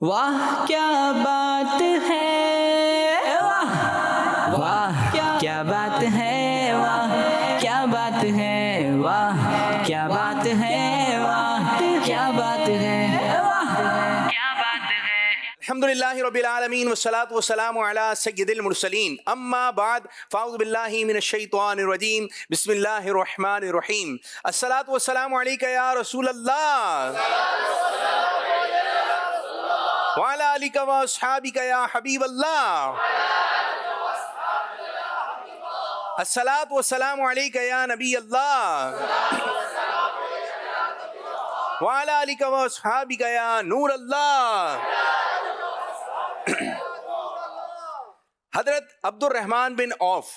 واہ کیا بات ہے، واہ واہ کیا بات ہے، واہ کیا بات ہے، واہ کیا بات ہے، واہ کیا بات ہے، واہ کیا بات ہے۔ الحمدللہ رب العالمین والصلاة والسلام علی سید المرسلین، اما بعد فاعوذ باللہ من الشیطان الرجیم، بسم اللہ الرحمن الرحیم۔ الصلاة والسلام علیکہ یا رسول اللہ، وعلی آلکہ و اصحابکہ یا حبیب اللہ، الصلاة والسلام علیکہ یا نبی اللہ، وعلی آلکہ و اصحابکہ یا نور اللہ۔ حضرت عبد الرحمن بن عوف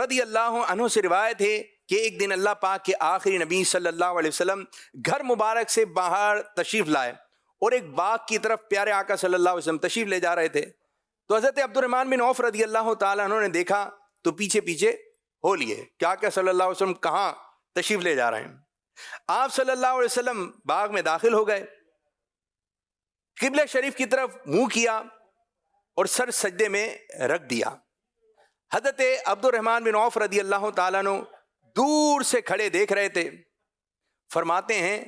رضی اللہ عنہ سے روایت ہے کہ ایک دن اللہ پاک کے آخری نبی صلی اللہ علیہ وسلم گھر مبارک سے باہر تشریف لائے اور ایک باغ کی طرف پیارے آقا صلی اللہ علیہ وسلم تشریف لے جا رہے تھے۔ تو حضرت عبد الرحمن بن عوف رضی اللہ تعالیٰ عنہ نے دیکھا تو پیچھے پیچھے ہو لیے کہ آقا صلی اللہ علیہ وسلم کہاں تشریف لے جا رہے ہیں۔ آپ صلی اللہ علیہ وسلم باغ میں داخل ہو گئے، قبلہ شریف کی طرف منہ کیا اور سر سجدے میں رکھ دیا۔ حضرت عبد الرحمن بن عوف رضی اللہ تعالیٰ عنہ دور سے کھڑے دیکھ رہے تھے۔ فرماتے ہیں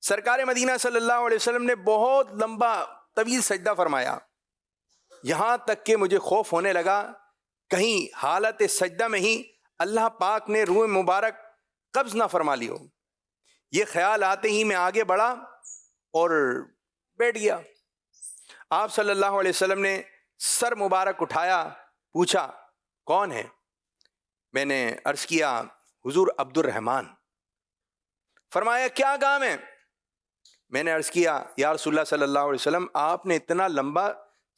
سرکار مدینہ صلی اللہ علیہ وسلم نے بہت لمبا طویل سجدہ فرمایا، یہاں تک کہ مجھے خوف ہونے لگا کہیں حالت سجدہ میں ہی اللہ پاک نے روح مبارک قبض نہ فرما لی ہو۔ یہ خیال آتے ہی میں آگے بڑھا اور بیٹھ گیا۔ آپ صلی اللہ علیہ وسلم نے سر مبارک اٹھایا، پوچھا کون ہے؟ میں نے عرض کیا حضور عبد الرحمن۔ فرمایا کیا کام ہے؟ میں نے عرض کیا یا رسول اللہ صلی اللہ علیہ وسلم آپ نے اتنا لمبا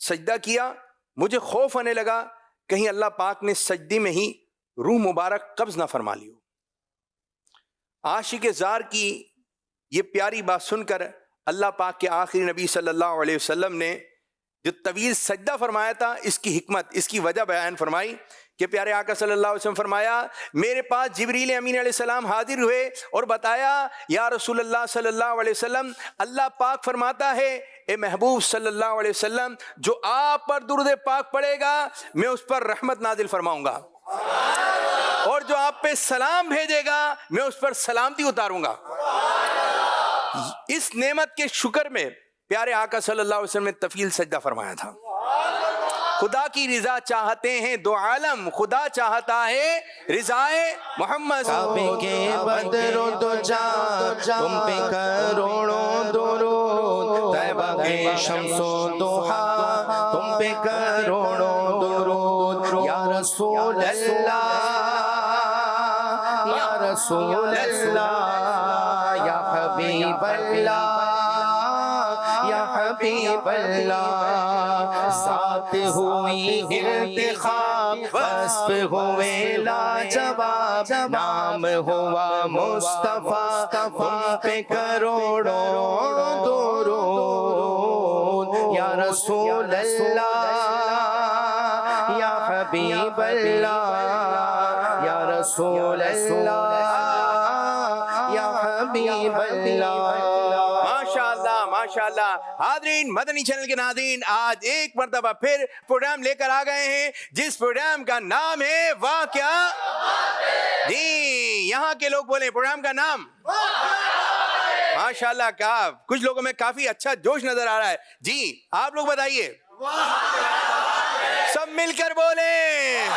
سجدہ کیا، مجھے خوف ہونے لگا کہیں اللہ پاک نے سجدے میں ہی روح مبارک قبض نہ فرما لی ہو۔ عاشق زار کی یہ پیاری بات سن کر اللہ پاک کے آخری نبی صلی اللہ علیہ وسلم نے جو طویل سجدہ فرمایا تھا اس کی حکمت، اس کی وجہ بیان فرمائی کہ پیارے آقا صلی اللہ علیہ وسلم فرمایا میرے پاس جبریل امین علیہ السلام حاضر ہوئے اور بتایا یا رسول اللہ صلی اللہ علیہ وسلم اللہ پاک فرماتا ہے اے محبوب صلی اللہ علیہ وسلم جو آپ پر درود پاک پڑے گا میں اس پر رحمت نازل فرماؤں گا، اور جو آپ پہ سلام بھیجے گا میں اس پر سلامتی اتاروں گا۔ اس نعمت کے شکر میں پیارے آقا صلی اللہ علیہ وسلم نے طویل سجدہ فرمایا تھا۔ خدا کی رضا چاہتے ہیں دو عالم، خدا چاہتا ہے رضائے محمد۔ کعبے کے بدر و دجا تم پہ کروڑوں درود، طیبہ کے شمس و ضحا تم پہ کروڑوں درود، یا رسول اللہ یا رسول اللہ یا حبیب اللہ یا حبیب اللہ، ذات ہوئی انتخاب وصف ہوئے لاجواب، نام ہوا مصطفیٰ تم پہ کروڑوں درود، یا رسول اللہ یا حبیب اللہ یا رسول اللہ یا حبیب اللہ۔ ماشاءاللہ حاضرین مدنی چینل کے ناظرین، آج ایک مرتبہ پھر پروگرام لے کر آ گئے ہیں جس پروگرام کا نام ہے واہ کیا۔ جی یہاں کے لوگ بولیں پروگرام کا نام ماشاءاللہ کا کچھ لوگوں میں کافی اچھا جوش نظر آ رہا ہے۔ جی آپ لوگ بتائیے، سب مل کر بولیں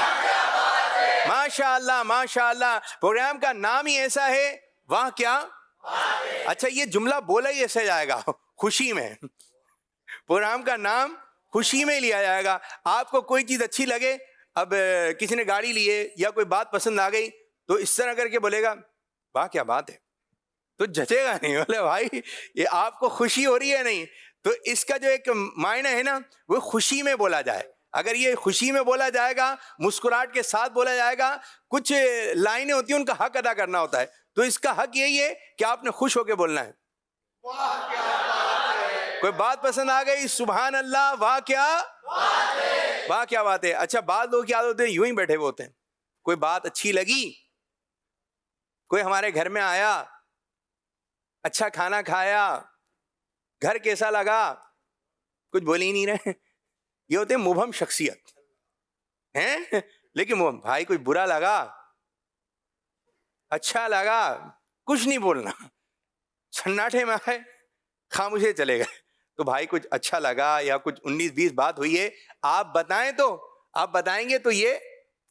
ماشاءاللہ ماشاءاللہ۔ پروگرام کا نام ہی ایسا ہے واہ کیا۔ اچھا یہ جملہ بولا ہی ایسے جائے گا خوشی میں، پروگرام کا نام خوشی میں لیا جائے گا۔ آپ کو کوئی چیز اچھی لگے، اب کسی نے گاڑی لیے یا کوئی بات پسند آ گئی تو اس طرح کر کے بولے گا واہ کیا بات ہے، تو جھچے گا نہیں، بولے بھائی یہ آپ کو خوشی ہو رہی ہے نہیں، تو اس کا جو ایک معنی ہے نا وہ خوشی میں بولا جائے۔ اگر یہ خوشی میں بولا جائے گا، مسکراہٹ کے ساتھ بولا جائے گا، کچھ لائنیں ہوتی ہیں ان کا حق ادا کرنا ہوتا ہے، تو اس کا حق یہی ہے کہ آپ نے خوش ہو کے بولنا ہے۔ کوئی بات پسند آ گئی سبحان اللہ واہ کیا واہ کیا بات ہے۔ اچھا بعض لوگ کیا ہوتے ہیں یوں ہی بیٹھے ہوئے ہوتے ہیں، کوئی بات اچھی لگی، کوئی ہمارے گھر میں آیا، اچھا کھانا کھایا، گھر کیسا لگا، کچھ بول ہی نہیں رہے. یہ ہوتے ہیں مبہم شخصیت ہیں. لیکن مبہم بھائی کچھ برا لگا, اچھا لگا, کچھ نہیں بولنا, سناٹے میں آئے, خاموشی چلے گئے. تو بھائی کچھ اچھا لگا یا کچھ 19-20 بات ہوئی ہے, آپ بتائیں, تو آپ بتائیں گے تو یہ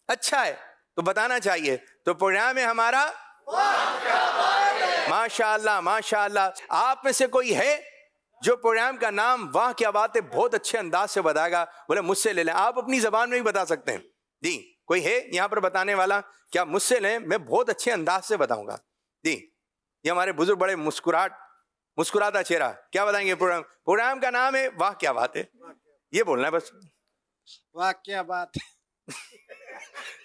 اچھا ہے, تو بتانا چاہیے. تو پروگرام ہے ہمارا ماشاء اللہ ماشاء اللہ. آپ میں سے کوئی ہے جو پروگرام کا نام واہ کیا بات ہے بہت اچھے انداز سے بتائے گا؟ بولے مجھ سے لے لیں. آپ اپنی زبان میں بھی بتا سکتے ہیں. جی کوئی ہے یہاں پر بتانے والا؟ کیا مجھ سے لیں, میں بہت اچھے انداز سے بتاؤں گا. جی یہ ہمارے بزرگ بڑے مسکراتا چہرہ. کیا بتائیں گے؟ پروگرام کا نام ہے واہ کیا بات ہے, یہ بولنا ہے بس. واہ کیا بات ہے.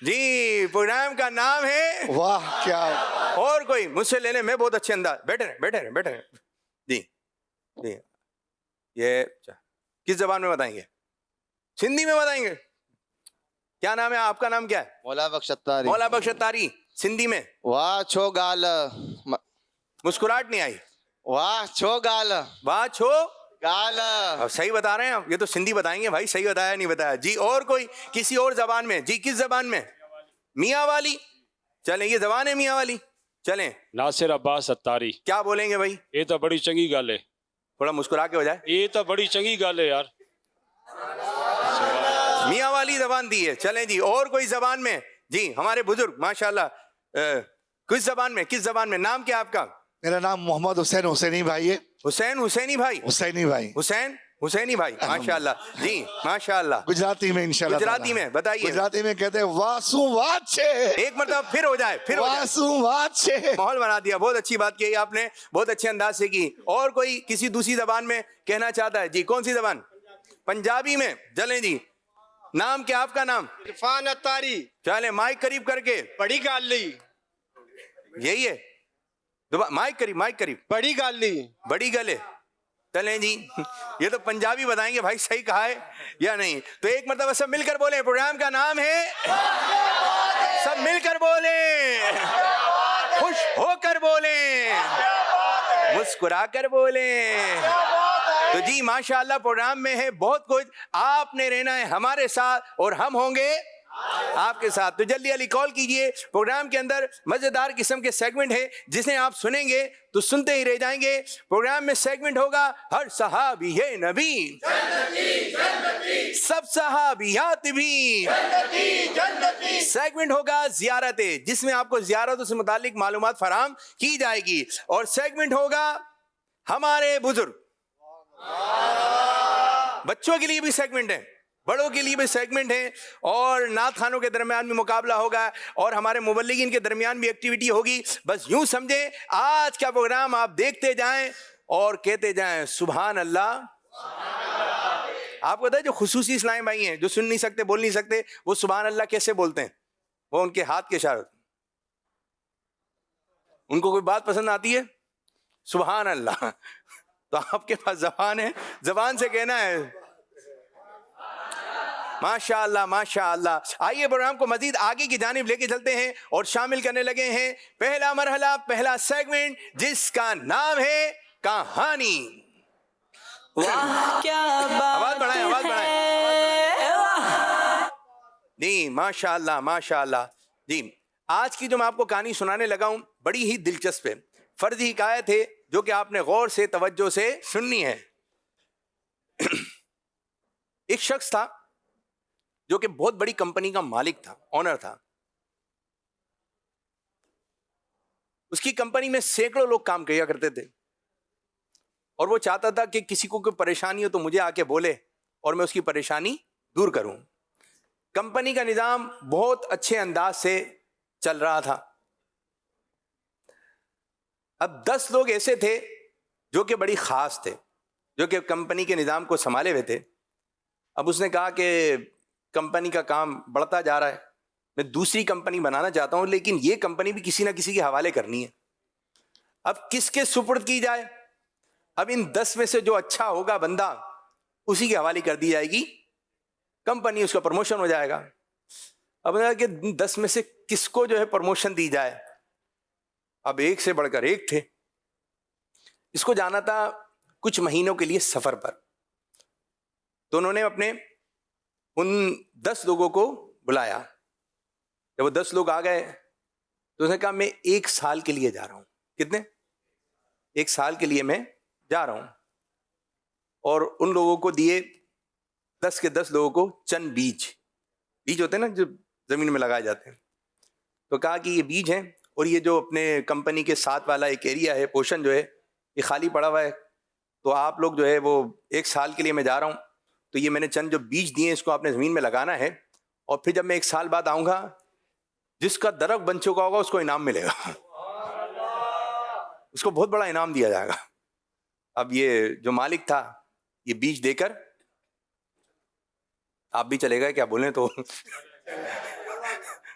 جی پروگرام کا نام ہے واہ کیا. اور کوئی مجھ سے لے لیں, میں بہت اچھے انداز. بیٹھے رہیں. جی جی یہ کس زبان میں بتائیں گے؟ سندھی میں بتائیں گے. کیا نام ہے آپ کا؟ نام کیا ہے؟ مولا بخش اتاری. مولا بخش اتاری. سندھی میں واہ چھو گال. مسکراہٹ نہیں آئی. واہ چھو گال. واہ چھو گال. اب صحیح بتا رہے ہیں آپ, یہ تو سندھی بتائیں گے بھائی, صحیح بتایا نہیں بتایا. جی اور کوئی کسی اور زبان میں؟ جی کس زبان میں؟ میاں والی. چلیں یہ زبان ہے میاں والی. چلیں ناصر عباس اتاری. کیا بولیں گے بھائی؟ یہ تو بڑی چنگی گل ہے. تھوڑا مسکرا کے ہو جائے. یہ تو بڑی چنگی گل ہے یار. میاں والی زبان دی ہے. چلیں جی اور کوئی زبان میں؟ جی ہمارے بزرگ ماشاءاللہ کس زبان میں؟ کس زبان میں؟ نام کیا آپ کا؟ میرا نام محمد حسین حسینی بھائی ہے. حسینی بھائی. حسینی بھائی. حسینی بھائی ماشاءاللہ. جی ماشاءاللہ. گجراتی میں انشاءاللہ. گجراتی میں بتائیے. گجراتی میں کہتے ہیں واسو واچے. ایک مرتبہ پھر ہو جائے. واسو واچے. ماحول بنا دیا. بہت اچھی بات کی آپ نے, بہت اچھے انداز سے کی. اور کوئی کسی دوسری زبان میں کہنا چاہتا ہے؟ جی کون سی زبان؟ پنجابی میں. چلیں جی نام کیا آپ کا؟ نام عرفان اتاری. چلیں مائک قریب کر کے. بڑی گالی. یہی ہے مائک قریب. بڑی گالی. بڑی گلے. چلیں جی یہ تو پنجابی بتائیں گے بھائی صحیح کہا ہے یا نہیں. تو ایک مرتبہ سب مل کر بولیں, پروگرام کا نام ہے, سب مل کر بولیں, خوش ہو کر بولیں, مسکرا کر بولیں. تو جی ماشاءاللہ پروگرام میں ہے بہت کچھ. آپ نے رہنا ہے ہمارے ساتھ اور ہم ہوں گے آپ کے ساتھ. تو جلدی علی کال کیجئے. پروگرام کے اندر مزیدار قسم کے سیگمنٹ ہے جسے آپ سنیں گے تو سنتے ہی رہ جائیں گے. پروگرام میں سیگمنٹ ہوگا ہر صحابی ہے نبی, سب صحابیات بھی. سیگمنٹ ہوگا زیارت, جس میں آپ کو زیارتوں سے متعلق معلومات فراہم کی جائے گی. اور سیگمنٹ ہوگا ہمارے بزرگ. بچوں کے لیے بھی سیگمنٹ ہے, بڑوں کے لیے بھی سیگمنٹ ہے, اور نعت خوانوں کے درمیان بھی مقابلہ ہوگا, اور ہمارے مبلغین کے درمیان بھی ایکٹیویٹی ہوگی. بس یوں سمجھیں آج کا پروگرام آپ دیکھتے جائیں اور کہتے جائیں سبحان اللہ. آپ کو پتہ ہے جو خصوصی اسلام بھائی ہیں جو سن نہیں سکتے, بول نہیں سکتے, وہ سبحان اللہ کیسے بولتے ہیں؟ وہ ان کے ہاتھ کے اشارے. ان کو کوئی بات پسند آتی ہے سبحان اللہ, تو آپ کے پاس زبان ہے, زبان سے کہنا ہے ماشاء اللہ ماشاء اللہ. آئیے پروگرام کو مزید آگے کی جانب لے کے چلتے ہیں اور شامل کرنے لگے ہیں پہلا مرحلہ, پہلا سیگمنٹ جس کا نام ہے کہانی. واہ کیا آواز بات بڑھائیں, آواز بڑھائیں. ہے. جی ماشاء اللہ ماشاء اللہ. جی آج کی جو میں آپ کو کہانی سنانے لگا ہوں بڑی ہی دلچسپ ہے, فرضی حکایت ہے جو کہ آپ نے غور سے توجہ سے سننی ہے. ایک شخص تھا جو کہ بہت بڑی کمپنی کا مالک تھا, اونر تھا. اس کی کمپنی میں سینکڑوں لوگ کام کیا کرتے تھے, اور وہ چاہتا تھا کہ کسی کو کوئی پریشانی ہو تو مجھے آ کے بولے اور میں اس کی پریشانی دور کروں. کمپنی کا نظام بہت اچھے انداز سے چل رہا تھا. اب 10 لوگ ایسے تھے جو کہ بڑی خاص تھے, جو کہ کمپنی کے نظام کو سنبھالے ہوئے تھے. اب اس نے کہا کہ کمپنی کا کام بڑھتا جا رہا ہے, میں دوسری کمپنی بنانا چاہتا ہوں, لیکن یہ کمپنی بھی کسی نہ کسی کے حوالے کرنی ہے. اب کس کے سپرد کی جائے؟ اب ان 10 میں سے جو اچھا ہوگا بندہ اسی کے حوالے کر دی جائے گی کمپنی, اس کا پروموشن ہو جائے گا. اب کہ 10 میں سے کس کو جو ہے پروموشن دی جائے؟ اب ایک سے بڑھ کر ایک تھے. اس کو جانا تھا کچھ مہینوں کے لیے سفر پر. تو انہوں نے اپنے ان 10 لوگوں کو بلایا. جب وہ 10 لوگ آ گئے تو اس نے کہا میں 1 سال کے لیے جا رہا ہوں. کتنے؟ 1 سال کے لیے میں جا رہا ہوں. اور ان لوگوں کو دیے 10 کے 10 لوگوں کو چند بیج ہوتے ہیں نا جو زمین میں لگائے جاتے ہیں. تو کہا کہ یہ بیج ہیں اور یہ جو اپنے کمپنی کے ساتھ والا ایک ایریا ہے پورشن جو ہے یہ خالی پڑا ہوا ہے, تو آپ لوگ جو ہے وہ 1 سال کے لیے میں جا رہا ہوں, تو یہ میں نے چند جو بیج دیے اس کو آپ نے زمین میں لگانا ہے, اور پھر جب میں 1 سال بعد آؤں گا جس کا درخت بن چکا ہوگا اس کو انعام ملے گا, اس کو بہت بڑا انعام دیا جائے گا. اب یہ جو مالک تھا یہ بیج دے کر, آپ بھی چلے گئے کیا بولیں تو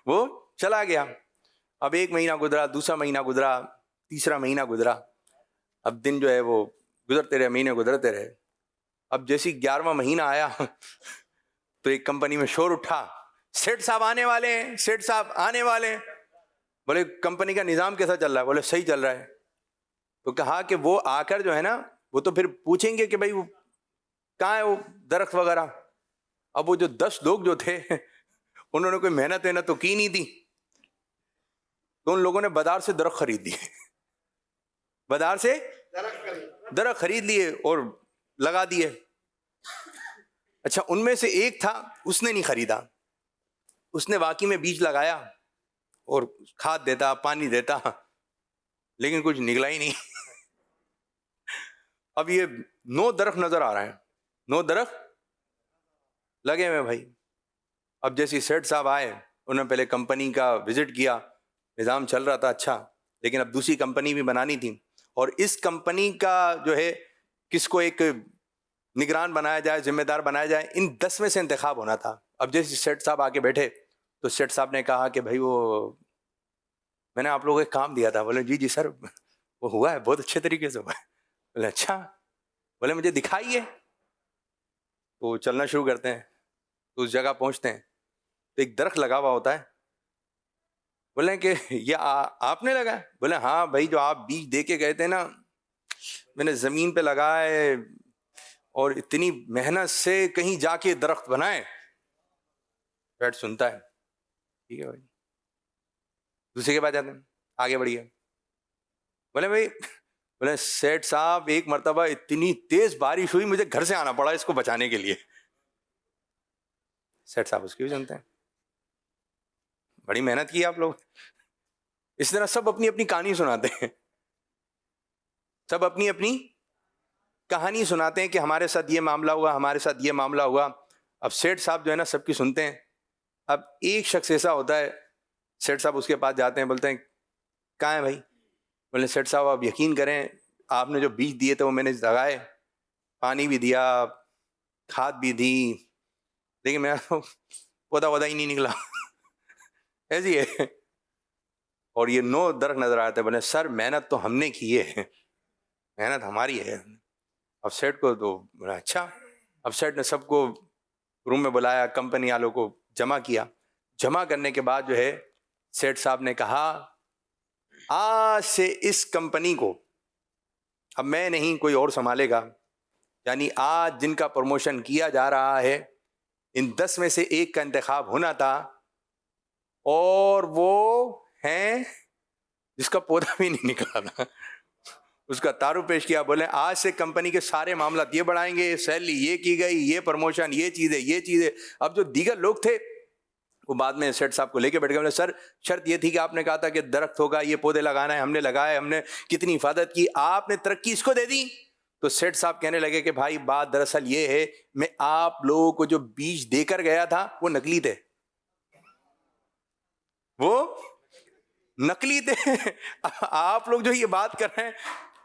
وہ چلا گیا. اب 1 مہینہ گزرا, دوسرا مہینہ گزرا, تیسرا مہینہ گزرا. اب دن جو ہے وہ گزرتے رہے, مہینے گزرتے رہے. اب جیسی 11واں مہینہ آیا تو ایک کمپنی میں شور اٹھا, سیٹھ صاحب آنے والے ہیں, سیٹھ صاحب آنے والے ہیں. بولے کمپنی کا نظام کیسا چل رہا ہے؟ بولے صحیح چل رہا ہے. تو کہا کہ وہ آ کر جو ہے نا وہ تو پھر پوچھیں گے کہ بھائی وہ کہاں ہے وہ درخت وغیرہ. اب وہ جو 10 لوگ جو تھے انہوں نے کوئی محنت تو کی نہیں تھی, تو ان لوگوں نے بازار سے درخت خرید لیے, بازار سے درخت خرید لیے اور لگا دیے. اچھا ان میں سے ایک تھا اس نے نہیں خریدا, اس نے واقعی میں بیج لگایا اور کھاد دیتا, پانی دیتا, لیکن کچھ نکلا ہی نہیں. اب یہ 9 درخت نظر آ رہے ہیں, 9 درخت لگے ہوئے بھائی. اب جیسے سیٹھ صاحب آئے, انہوں نے پہلے کمپنی کا وزٹ کیا, نظام چل رہا تھا اچھا, لیکن اب دوسری کمپنی بھی بنانی تھی, اور اس کمپنی کا جو ہے کس کو ایک نگران بنایا جائے, ذمہ دار بنایا جائے, ان 10 میں سے انتخاب ہونا تھا. اب جیسے سیٹھ صاحب آ کے بیٹھے تو سیٹھ صاحب نے کہا کہ بھائی وہ میں نے آپ لوگوں کو ایک کام دیا تھا. بولے جی سر وہ ہوا ہے, بہت اچھے طریقے سے ہوا ہے. بولے اچھا, بولے مجھے دکھائیے. تو چلنا شروع کرتے ہیں, تو اس جگہ پہنچتے ہیں تو ایک درخت لگا ہوا ہوتا ہے. بولے کہ یہ آپ نے لگا؟ بولے ہاں بھائی, جو آپ بیج دے کے گئے تھے نا میں نے زمین پہ لگائے اور اتنی محنت سے کہیں جا کے درخت بنائے. بیٹھ سنتا ہے, ٹھیک ہے بھائی. دوسرے کے بعد جاتے ہیں, آگے بڑھیے. بولے بھائی, بولے سیٹھ صاحب ایک مرتبہ اتنی تیز بارش ہوئی مجھے گھر سے آنا پڑا اس کو بچانے کے لیے. سیٹھ صاحب اس کی بھی جانتے ہیں, بڑی محنت کی آپ لوگ. اس طرح سب اپنی اپنی کہانی سناتے ہیں, سب اپنی اپنی کہانی سناتے ہیں کہ ہمارے ساتھ یہ معاملہ ہوا, ہمارے ساتھ یہ معاملہ ہوا. اب سیٹھ صاحب جو ہے نا سب کی سنتے ہیں. اب ایک شخص ایسا ہوتا ہے, سیٹھ صاحب اس کے پاس جاتے ہیں, بولتے ہیں کہاں ہے بھائی؟ بولے سیٹھ صاحب آپ یقین کریں آپ نے جو بیج دیے تھے وہ میں نے لگائے, پانی بھی دیا, کھاد بھی دی, لیکن میرا پودا ہی نہیں نکلا. ایسی ہے. اور یہ 9 درخت نظر آتے. بولے سر محنت تو ہم نے کی ہے, محنت ہماری ہے. اب سیٹ کو تو بولا اچھا. اب سیٹ نے سب کو روم میں بلایا, کمپنی والوں کو جمع کیا. جمع کرنے کے بعد جو ہے سیٹ صاحب نے کہا آج سے اس کمپنی کو اب میں نہیں کوئی اور سنبھالے گا. یعنی آج جن کا پروموشن کیا جا رہا ہے ان 10 میں سے ایک کا انتخاب ہونا تھا, اور وہ ہیں جس کا پودا بھی نہیں نکلا تھا. اس کا تعارف پیش کیا. بولے آج سے کمپنی کے سارے معاملات یہ بڑھائیں گے, سیلری یہ کی گئی, یہ پروموشن, یہ چیز ہے, یہ چیز ہے. اب جو دیگر لوگ تھے وہ بعد میں سیٹھ صاحب کو لے کے بیٹھ گئے. بولے سر شرط یہ تھی کہ آپ نے کہا تھا کہ درخت ہوگا, یہ پودے لگانا ہے, ہم نے لگائے, ہم نے کتنی حفاظت کی, آپ نے ترقی اس کو دے دی. تو سیٹھ صاحب کہنے لگے کہ بھائی بات دراصل یہ ہے میں آپ لوگوں کو جو بیج دے کر گیا تھا وہ نکلی تھے, وہ نکلی تھے. آپ لوگ جو یہ بات کر رہے ہیں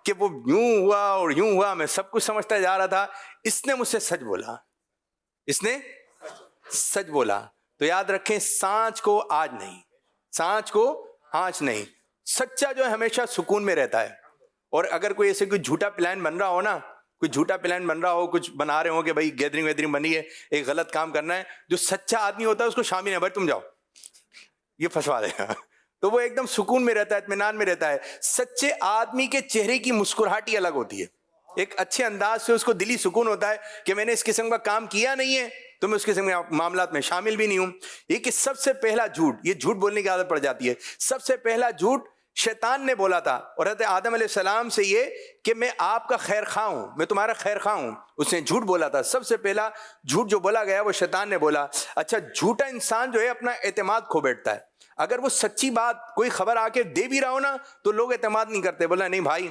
کہ وہ یوں ہوا اور یوں ہوا, میں سب کچھ سمجھتا جا رہا تھا, اس نے مجھ سے سچ بولا, اس نے سچ بولا. تو یاد رکھیں سانچ کو آج نہیں, سانچ کو آج نہیں. سچا جو ہے ہمیشہ سکون میں رہتا ہے. اور اگر کوئی ایسے کوئی جھوٹا پلان بن رہا ہو نا, کوئی جھوٹا پلان بن رہا ہو, کچھ بنا رہے ہو کہ بھائی گیدرنگ ویدرنگ بنی ہے, ایک غلط کام کرنا ہے, جو سچا آدمی ہوتا ہے اس کو شامل ہے, بھائی تم جاؤ, یہ پھنسوا دے گا. تو وہ ایک دم سکون میں رہتا ہے, اطمینان میں رہتا ہے. سچے آدمی کے چہرے کی مسکراہٹ ہی الگ ہوتی ہے. ایک اچھے انداز سے اس کو دلی سکون ہوتا ہے کہ میں نے اس قسم کا کام کیا نہیں ہے تو میں اس قسم کے معاملات میں شامل بھی نہیں ہوں. یہ کہ سب سے پہلا جھوٹ, یہ جھوٹ بولنے کی عادت پڑ جاتی ہے. سب سے پہلا جھوٹ شیطان نے بولا تھا اور حضرت آدم علیہ السلام سے یہ کہ میں آپ کا خیر خواہ ہوں, میں تمہارا خیر خواہ ہوں. اس نے جھوٹ بولا تھا. سب سے پہلا جھوٹ جو بولا گیا وہ شیطان نے بولا. اچھا, جھوٹا انسان جو ہے اپنا اعتماد کھو بیٹھتا ہے. اگر وہ سچی بات کوئی خبر آ کے دے بھی رہا ہو نا تو لوگ اعتماد نہیں کرتے, بولا نہیں بھائی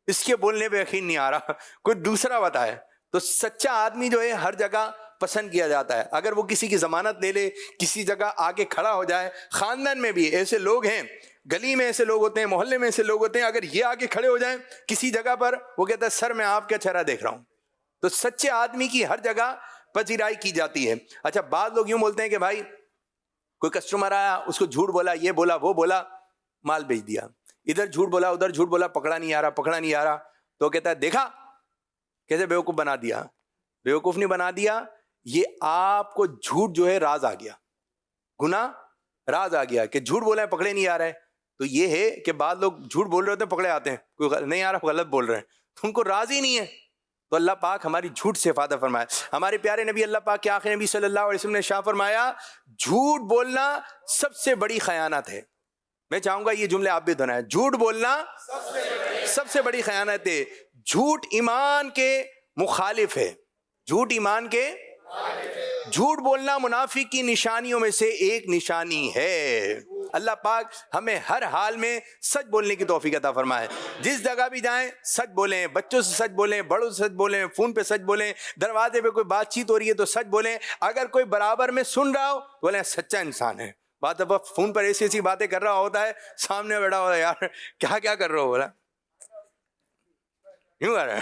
اس کے بولنے پہ یقین نہیں آ رہا, کوئی دوسرا بتائے. تو سچا آدمی جو ہے ہر جگہ پسند کیا جاتا ہے. اگر وہ کسی کی ضمانت لے لے, کسی جگہ آگے کھڑا ہو جائے, خاندان میں بھی ایسے لوگ ہیں, گلی میں ایسے لوگ ہوتے ہیں, محلے میں ایسے لوگ ہوتے ہیں, اگر یہ آگے کھڑے ہو جائیں کسی جگہ پر, وہ کہتا ہے سر میں آپ کا چہرہ دیکھ رہا ہوں. تو سچے آدمی کی ہر جگہ پذیرائی کی جاتی ہے. اچھا, بعض لوگ یوں بولتے ہیں کہ بھائی کوئی کسٹمر آیا, اس کو جھوٹ بولا, یہ بولا وہ بولا, مال بیچ دیا. ادھر جھوٹ بولا ادھر جھوٹ بولا, پکڑا نہیں آ رہا. تو کہتا ہے دیکھا کیسے بیوقوف بنا دیا. بیوقوف نہیں بنا دیا, یہ آپ کو جھوٹ جو ہے راز آ گیا, گناہ راز آ گیا کہ جھوٹ بولے پکڑے نہیں آ رہے. تو یہ ہے کہ بعض لوگ جھوٹ بول رہے ہوتے ہیں, پکڑے آتے ہیں, کوئی نہیں آ رہا غلط بول رہے ہیں, ان کو راز ہی نہیں ہے. تو اللہ پاک ہماری جھوٹ سے حفاظت فرمائے. ہمارے پیارے نبی اللہ پاک کے آخری نبی صلی اللہ علیہ وسلم نے شاہ فرمایا جھوٹ بولنا سب سے بڑی خیانت ہے. میں چاہوں گا یہ جملے آپ بھی دہرائیں, جھوٹ بولنا سب سے بڑی خیانت ہے. جھوٹ ایمان کے مخالف ہے, جھوٹ ایمان کے, جھوٹ بولنا منافق کی نشانیوں میں سے ایک نشانی ہے. اللہ پاک ہمیں ہر حال میں سچ بولنے کی توفیق عطا فرمائے. جس جگہ بھی جائیں سچ بولیں, بچوں سے سچ بولیں, بڑوں سے سچ بولیں, فون پہ سچ بولیں, دروازے پہ کوئی بات چیت ہو رہی ہے تو سچ بولیں. اگر کوئی برابر میں سن رہا ہو تو بولیں سچا انسان ہے. بات اب فون پر ایسی ایسی باتیں کر رہا ہوتا ہے, سامنے بیٹھا ہوتا ہے, یار کیا کیا کر رہا ہو, بولا یوں کر رہا ہے.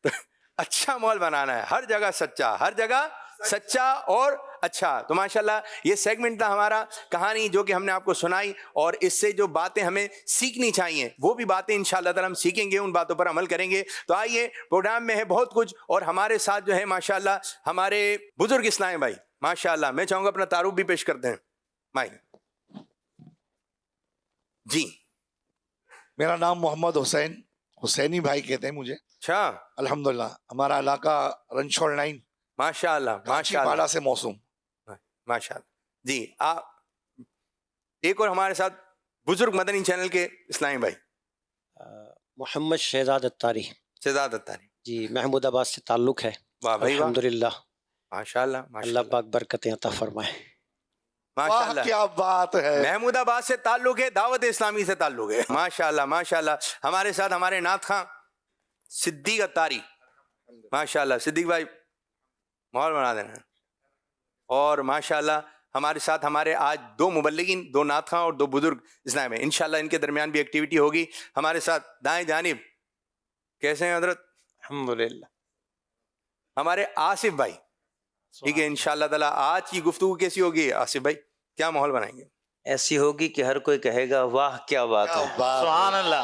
تو اچھا ماحول بنانا ہے, ہر جگہ سچا, ہر جگہ سچا اور اچھا. تو ماشاءاللہ یہ سیگمنٹ تھا ہمارا کہانی جو کہ ہم نے آپ کو سنائی, اور اس سے جو باتیں ہمیں سیکھنی چاہیے وہ بھی باتیں انشاءاللہ تعالی ہم سیکھیں گے, ان باتوں پر عمل کریں گے. تو آئیے, پروگرام میں ہے بہت کچھ, اور ہمارے ساتھ جو ہے ماشاءاللہ ہمارے بزرگ اسلام بھائی, ماشاءاللہ میں چاہوں گا اپنا تعارف بھی پیش کرتے ہیں. بھائی جی, میرا نام محمد حسین, حسینی بھائی کہتے ہیں مجھے. اچھا, الحمدللہ. ہمارا علاقہ رنچھوڑ 9 ماشاءاللہ ماشاءاللہ پاڑا سے موسوم. ماشاءاللہ. جی, آپ ایک اور ہمارے ساتھ بزرگ مدنی چینل کے اسلامی بھائی محمد شہزاد اتاری. شہزاد اتاری. جی, محمود آباد سے تعلق ہے. واہ بھائی واہ, الحمدللہ, ماشاءاللہ اللہ ماشاءاللہ پاک برکتیں عطا فرمائے. واہ ماشاءاللہ. کیا بات ہے. محمود آباد سے تعلق ہے, دعوت اسلامی سے تعلق ہے. ماشاءاللہ ماشاءاللہ. ہمارے ساتھ ہمارے نعت خواں صدیق اتاری, ماشاءاللہ. صدیق بھائی ماحول بنا دینا. اور ماشاءاللہ ہمارے ساتھ ہمارے آج 2 مبلغین, 2 نعت خواں اور 2 بزرگ اسلام ہیں. انشاءاللہ ان کے درمیان بھی ایکٹیویٹی ہوگی. ہمارے ساتھ دائیں جانب کیسے ہیں حضرت, الحمدللہ. ہمارے آصف بھائی. ٹھیک ہے, انشاءاللہ تعالی آج کی گفتگو کیسی ہوگی آصف بھائی, کیا ماحول بنائیں گے؟ ایسی ہوگی کہ ہر کوئی کہے گا واہ کیا بات ہے. سبحان اللہ,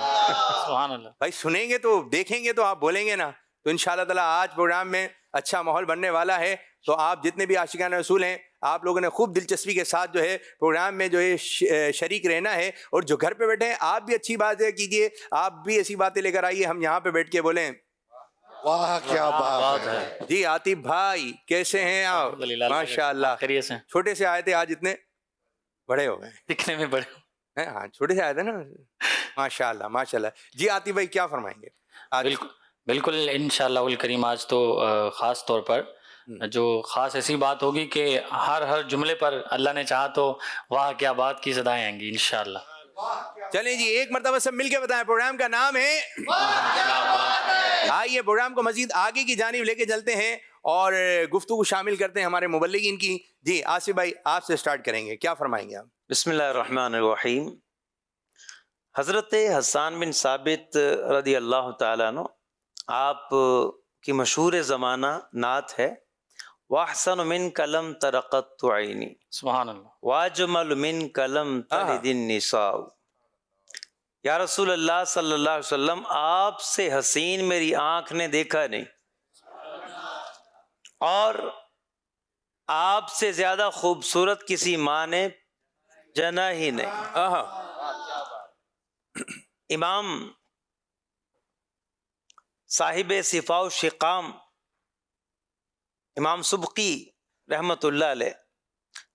سبحان اللہ. بھائی سنیں گے تو دیکھیں گے تو آپ بولیں گے نا. تو انشاءاللہ تعالی آج پروگرام میں اچھا ماحول بننے والا ہے. تو آپ جتنے بھی عاشقان رسول ہیں, آپ لوگوں نے خوب دلچسپی کے ساتھ جو ہے پروگرام میں جو ہے شریک رہنا ہے. اور جو گھر پہ بیٹھے ہیں آپ بھی اچھی باتیں کیجئے, آپ بھی ایسی باتیں لے کر آئیے, ہم یہاں پہ بیٹھ کے بولیں واہ کیا بات ہے. جی. عاطف بھائی کیسے ہیں آپ؟ ماشاءاللہ. خیریت سے چھوٹے سے آئے تھے, آج اتنے بڑے ہو گئے. دکھنے میں بڑے. ہاں چھوٹے سے آئے تھے نا, ماشاءاللہ ماشاءاللہ. جی عاطف بھائی کیا فرمائیں گے؟ بالکل بالکل انشاءاللہ الکریم. آج تو خاص طور پر جو خاص ایسی بات ہوگی کہ ہر جملے پر اللہ نے چاہا تو واہ کیا بات کی صدائیں آئیں گی انشاءاللہ. چلیں جی, ایک مرتبہ سب مل کے بتائیں. پروگرام کا نام ہے, آئیے پروگرام کو مزید آگے کی جانب لے کے چلتے ہیں اور گفتگو شامل کرتے ہیں ہمارے مبلغین کی. جی آصف بھائی آپ سے سٹارٹ کریں گے, کیا فرمائیں گے آپ؟ بسم اللہ الرحمن الرحیم. حضرت حسان بن ثابت رضی اللہ تعالیٰ عنہ, آپ کی مشہور زمانہ نعت ہے وَأَحْسَنُ مِنْكَ لَمْ تَرَقَتْ عَيْنِي سبحان اللہ. وَأَجْمَلُ مِنْكَ لَمْ تَلِدِ النِّسَاءُ. یا رسول اللہ صلی اللہ علیہ وسلم, آپ سے حسین میری آنکھ نے دیکھا نہیں, اور آپ سے زیادہ خوبصورت کسی ماں نے جنا ہی نہیں. امام صاحب صفا و شقام امام سبقی رحمت اللہ علیہ،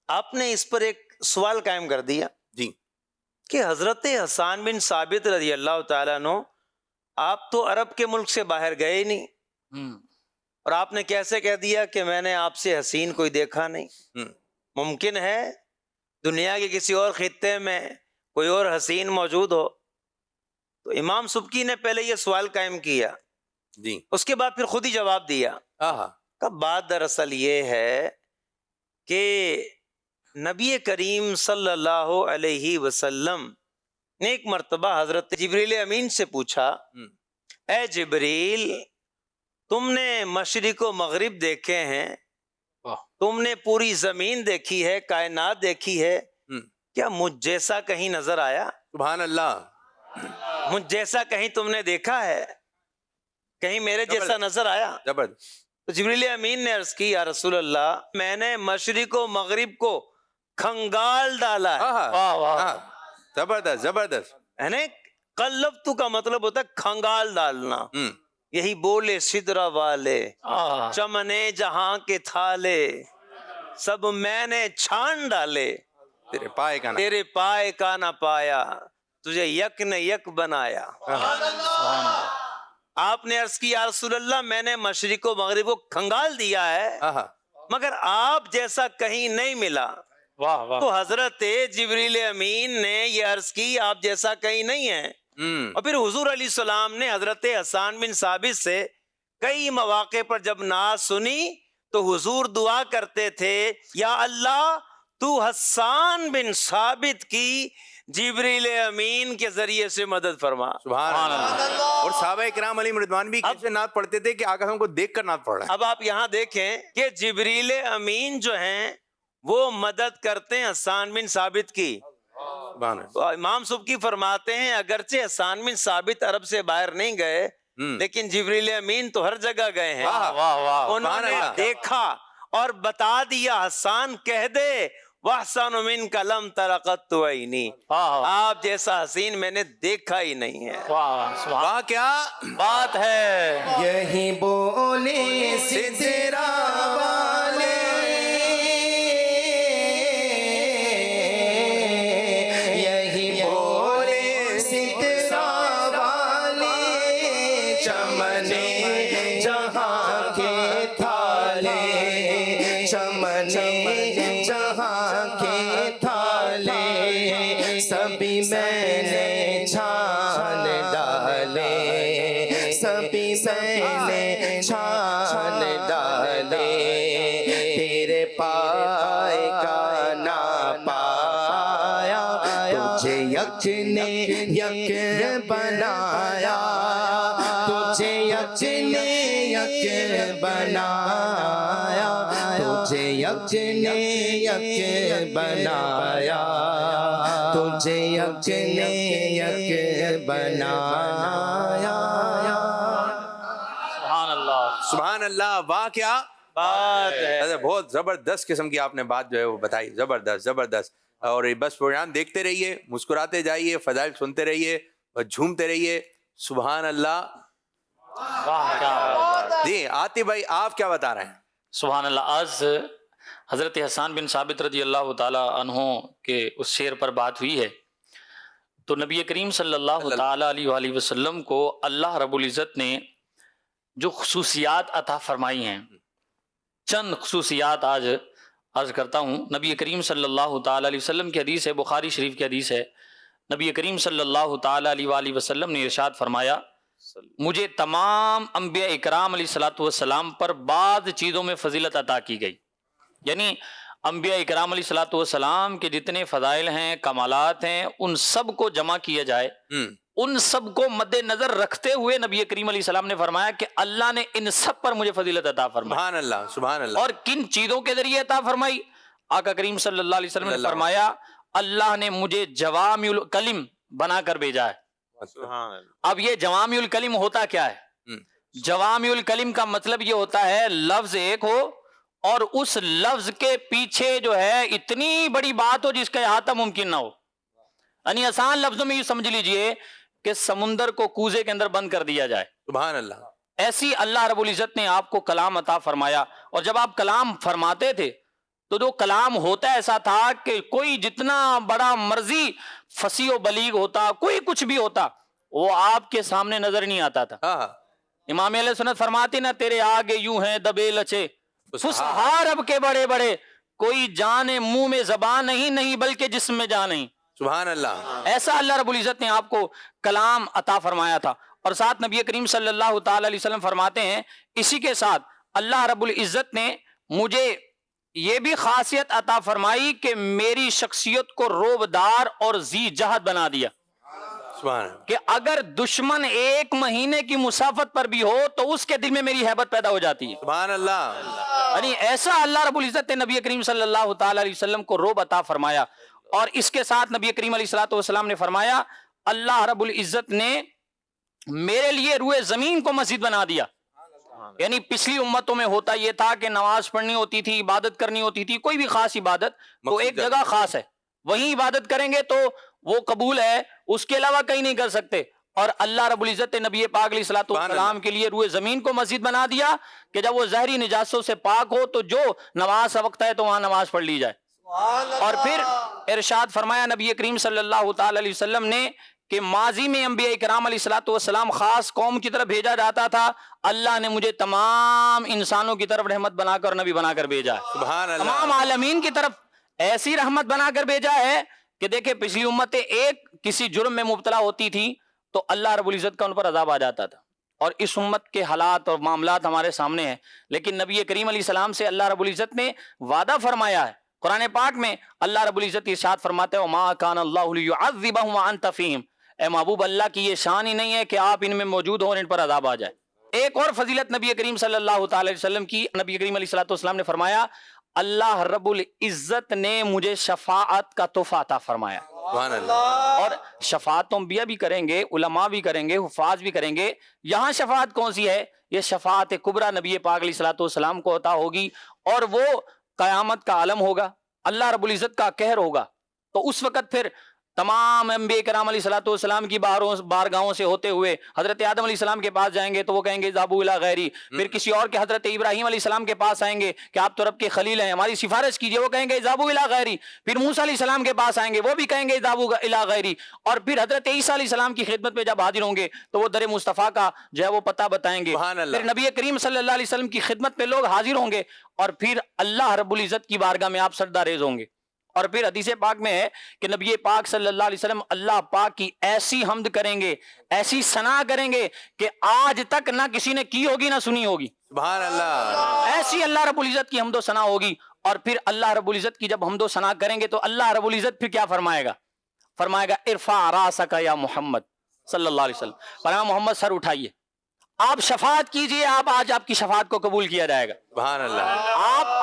آپ نے اس پر ایک سوال قائم کر دیا جی کہ حضرت حسان بن ثابت رضی اللہ تعالیٰ عنہ، آپ تو عرب کے ملک سے باہر گئے ہی نہیں، اور آپ نے کیسے کہہ دیا کہ میں نے آپ سے حسین کوئی دیکھا نہیں؟ ممکن ہے دنیا کے کسی اور خطے میں کوئی اور حسین موجود ہو؟ تو امام سبکی نے پہلے یہ سوال قائم کیا، جی اس کے بعد پھر خود ہی جواب دیا۔ آہا کہ بات دراصل یہ ہے کہ نبی کریم صلی اللہ علیہ وسلم نے ایک مرتبہ حضرت جبریل امین سے پوچھا، اے جبریل، تم نے مشرق و مغرب دیکھے ہیں، تم نے پوری زمین دیکھی ہے، کائنات دیکھی ہے، کیا مجھ جیسا کہیں نظر آیا؟ سبحان اللہ، مجھ جیسا کہیں تم نے دیکھا ہے؟ کہیں میرے جیسا نظر آیا؟ زبردست، تو جبریل امین نے عرض کی، یا رسول اللہ، میں نے مشرق و مغرب کو کھنگال ڈالا ہے۔ آہا آہا، زبردست زبردست، یعنی قلبتو کا مطلب ہوتا ہے کھنگال ڈالنا۔ یہی بولے سدرا والے، چمنے جہاں کے تھالے، سب میں نے چھان ڈالے، تیرے پائے کا نام، تیرے پائے کا نہ پایا، تجھے یک نے یک بنایا۔ آپ نے عرض کی، یا رسول اللہ، میں نے مشرق و مغرب کو کھنگال دیا ہے، آہا مگر آپ جیسا کہیں نہیں ملا۔ تو حضرت جبریل امین نے یہ عرض کی، آپ جیسا کہیں نہیں ہے۔ اور پھر حضور علیہ السلام نے حضرت حسان بن ثابت سے کئی مواقع پر جب نعت سنی تو حضور دعا کرتے تھے، یا اللہ تو حسان بن ثابت کی جبریل امین کے ذریعے سے مدد فرما۔ سبحان اللہ۔ اور صحابہ کرام علیہم رضوان بھی کیسے نعت پڑھتے تھے کہ آقا ہم کو دیکھ کر نعت پڑھ رہے ہیں۔ اب آپ یہاں دیکھیں کہ جبریل امین جو ہیں وہ مدد کرتے ہیں حسان بن ثابت کی۔ سبحان اللہ، تو امام سبکی فرماتے ہیں، اگرچہ حسان بن ثابت عرب سے باہر نہیں گئے، لیکن جبریل امین تو ہر جگہ گئے ہیں۔ انہوں نے دیکھا اور بتا دیا، حسان کہہ دے، وَأَحْسَنُ مِنْكَ لَمْ تَرَ قَطُّ عَيْنِي، آپ جیسا حسین میں نے دیکھا ہی نہیں ہے۔ واہ کیا بات ہے۔ یہی بولے سدرا والے، یہی بولے سدرا والے، چمنے جہاں کے تھالے، چمنے جہاں کے تھالے، سبھی میں نے چھان ڈالے، سبھی میں نے چھان ڈالے، تیرے پائے کا نہ پایا، تجھے یک نے یک بنایا، تجھے یک نے یک بنایا، تجھے یک نے یک بنایا، تجھے یک نے یک بنایا۔ سبحان اللہ، سبحان اللہ، واہ کیا بات ہے۔ بہت زبردست قسم کی آپ نے بات جو ہے وہ بتائی، زبردست زبردست۔ اور بس پروگرام دیکھتے رہیے، مسکراتے جائیے، فضائل سنتے رہیے اور جھومتے رہیے۔ سبحان اللہ۔ واہ کیا بات ہے۔ جی عاطف بھائی، آپ کیا بتا رہے ہیں؟ سبحان اللہ، آج حضرت حسان بن ثابت رضی اللہ تعالی عنہ کے اس شعر پر بات ہوئی ہے، تو نبی کریم صلی اللہ تعالی علیہ وآلہ وسلم کو اللہ رب العزت نے جو خصوصیات عطا فرمائی ہیں، چند خصوصیات آج عرض کرتا ہوں۔ نبی کریم صلی اللہ تعالی علیہ وسلم کی حدیث ہے، بخاری شریف کی حدیث ہے، نبی کریم صلی اللہ تعالی علیہ وآلہ وسلم نے ارشاد فرمایا، مجھے تمام انبیاء اکرام علیہ السلام پر بعض چیزوں میں فضیلت عطا کی گئی، یعنی انبیاء اکرام علیہ السلام کے جتنے فضائل ہیں، کمالات ہیں، ان سب کو جمع کیا جائے، ان سب کو مد نظر رکھتے ہوئے نبی کریم علیہ السلام نے فرمایا کہ اللہ نے ان سب پر مجھے فضیلت عطا فرمائی۔ سبحان اللہ، سبحان اللہ۔ اور کن چیزوں کے ذریعے عطا فرمائی؟ آقا کریم صلی اللہ علیہ وسلم نے فرمایا، اللہ نے مجھے جوامع الکلم بنا کر بھیجا ہے۔ اب یہ جوامع الکلم ہوتا کیا ہے؟ جوامع الکلم کا مطلب یہ ہوتا ہے لفظ ایک ہو اور اس لفظ کے پیچھے جو ہے اتنی بڑی بات ہو جس کا احاطہ ممکن نہ ہو۔ یعنی آسان لفظوں میں یہ سمجھ لیجئے کہ سمندر کو کوزے کے اندر بند کر دیا جائے، سبحان اللہ، ایسی اللہ رب العزت نے آپ کو کلام عطا فرمایا. اور جب آپ کلام فرماتے تھے تو جو کلام ہوتا ایسا تھا کہ کوئی جتنا بڑا مرضی فصیح و بلیغ ہوتا, کوئی کچھ بھی ہوتا, وہ آپ کے سامنے نظر نہیں آتا تھا. ہاں امام اہل سنت فرماتے نا, تیرے آگے یوں ہیں دبے لچے فسحا رب کے بڑے بڑے, کوئی جان منہ میں زبان نہیں بلکہ جسم میں جان نہیں. سبحان اللہ. ایسا اللہ رب العزت نے آپ کو کلام عطا فرمایا تھا. اور ساتھ نبی کریم صلی اللہ تعالی علیہ وسلم فرماتے ہیں, اسی کے ساتھ اللہ رب العزت نے مجھے یہ بھی خاصیت عطا فرمائی کہ میری شخصیت کو روبدار اور ذی جہد بنا دیا, سبحان اللہ. کہ اگر دشمن 1 مہینے کی مسافت پر بھی ہو تو اس کے دل میں میری ہیبت پیدا ہو جاتی ہے. سبحان اللہ. یعنی ایسا اللہ رب العزت نے نبی کریم صلی اللہ تعالی علیہ وسلم کو روب عطا فرمایا. اور اس کے ساتھ نبی کریم علیہ الصلوۃ والسلام نے فرمایا, اللہ رب العزت نے میرے لیے روئے زمین کو مسجد بنا دیا. یعنی پچھلی امتوں میں ہوتا یہ تھا کہ نماز پڑھنی ہوتی تھی, عبادت کرنی ہوتی تھی, کوئی بھی خاص عبادت تو ایک جگہ خاص ہے, وہیں عبادت کریں گے تو وہ قبول ہے, اس کے علاوہ کہیں نہیں کر سکتے. اور اللہ رب العزت نے نبی پاک علیہ الصلوۃ والسلام کے لیے روئے زمین کو مسجد بنا دیا کہ جب وہ زہری نجاستوں سے پاک ہو تو جو نماز کا وقت ہے تو وہاں نماز پڑھ لی جائے. اور پھر ارشاد فرمایا نبی کریم صلی اللہ تعالی علیہ وسلم نے کہ ماضی میں انبیاء کرام علیہ الصلوۃ والسلام خاص قوم کی طرف بھیجا جاتا تھا, اللہ نے مجھے تمام انسانوں کی طرف رحمت بنا کر نبی بنا کر بھیجا ہے. سبحان اللہ. تمام عالمین کی طرف ایسی رحمت بنا کر بھیجا ہے کہ دیکھیں پچھلی امتیں ایک کسی جرم میں مبتلا ہوتی تھی تو اللہ رب العزت کا ان پر عذاب آ جاتا تھا, اور اس امت کے حالات اور معاملات ہمارے سامنے ہیں. لیکن نبی کریم علیہ السلام سے اللہ رب العزت نے وعدہ فرمایا ہے. قرآن پاک میں اللہ رب العزت ارشاد فرماتے ہیں, وما کان اللہ لیعذبہم وانت فیہم, اے محبوب اللہ کی یہ شان ہی نہیں ہے کہ آپ ان میں موجود ہوں اور ان پر عذاب آ جائے. ایک اور فضیلت نبی کریم صلی اللہ تعالی علیہ وسلم کی, نبی کریم علیہ الصلوۃ والسلام نے فرمایا, اللہ رب العزت نے مجھے شفاعت کا تحفہ عطا فرمایا. سبحان اللہ. اور شفاعت تو انبیاء بھی کریں گے, علماء بھی کریں گے, حفاظ بھی کریں گے. یہاں شفاعت کون سی ہے؟ یہ شفاعت کبریٰ نبی پاک علیہ الصلوۃ والسلام کو عطا ہوگی, اور وہ قیامت کا عالم ہوگا, اللہ رب العزت کا قہر ہوگا. تو اس وقت پھر تمام انبیاء کرام علیہ الصلوۃ والسلام کی بارگاہوں سے ہوتے ہوئے حضرت آدم علیہ السلام کے پاس جائیں گے تو وہ کہیں گے ذابو الی غیری. پھر کسی اور کے حضرت ابراہیم علیہ السلام کے پاس آئیں گے کہ آپ تو رب کے خلیل ہیں, ہماری سفارش کیجئے, وہ کہیں گے ذابو الی غیری. پھر موسیٰ علیہ السلام کے پاس آئیں گے, وہ بھی کہیں گے ذابو الی غیری. اور پھر حضرت عیسیٰ علیہ السلام کی خدمت میں جب حاضر ہوں گے تو وہ در مصطفیٰ کا جو ہے وہ پتہ بتائیں گے. پھر نبی کریم صلی اللہ علیہ وسلم کی خدمت میں لوگ حاضر ہوں گے, اور پھر اللہ رب العزت کی بارگاہ میں آپ سجدہ ریز ہوں گے. اور پھر حدیث پاک میں ہے کہ نبی پاک صلی اللہ علیہ وسلم اللہ پاک کی ایسی حمد کریں گے, ایسی ثنا کریں گے کہ آج تک نہ کسی نے کی ہوگی نہ سنی ہوگی. سبحان اللہ. ایسی اللہ رب العزت کی حمد و ثنا ہوگی. اور پھر اللہ رب العزت کی جب حمد و ثنا کریں گے تو اللہ رب العزت پھر کیا فرمائے گا؟ فرمائے گا ارفع راسک یا محمد صلی اللہ علیہ وسلم, فرمایا محمد سر اٹھائیے, آپ شفاعت کیجئے, آپ آج آپ کی شفاعت کو قبول کیا جائے گا. سبحان اللہ.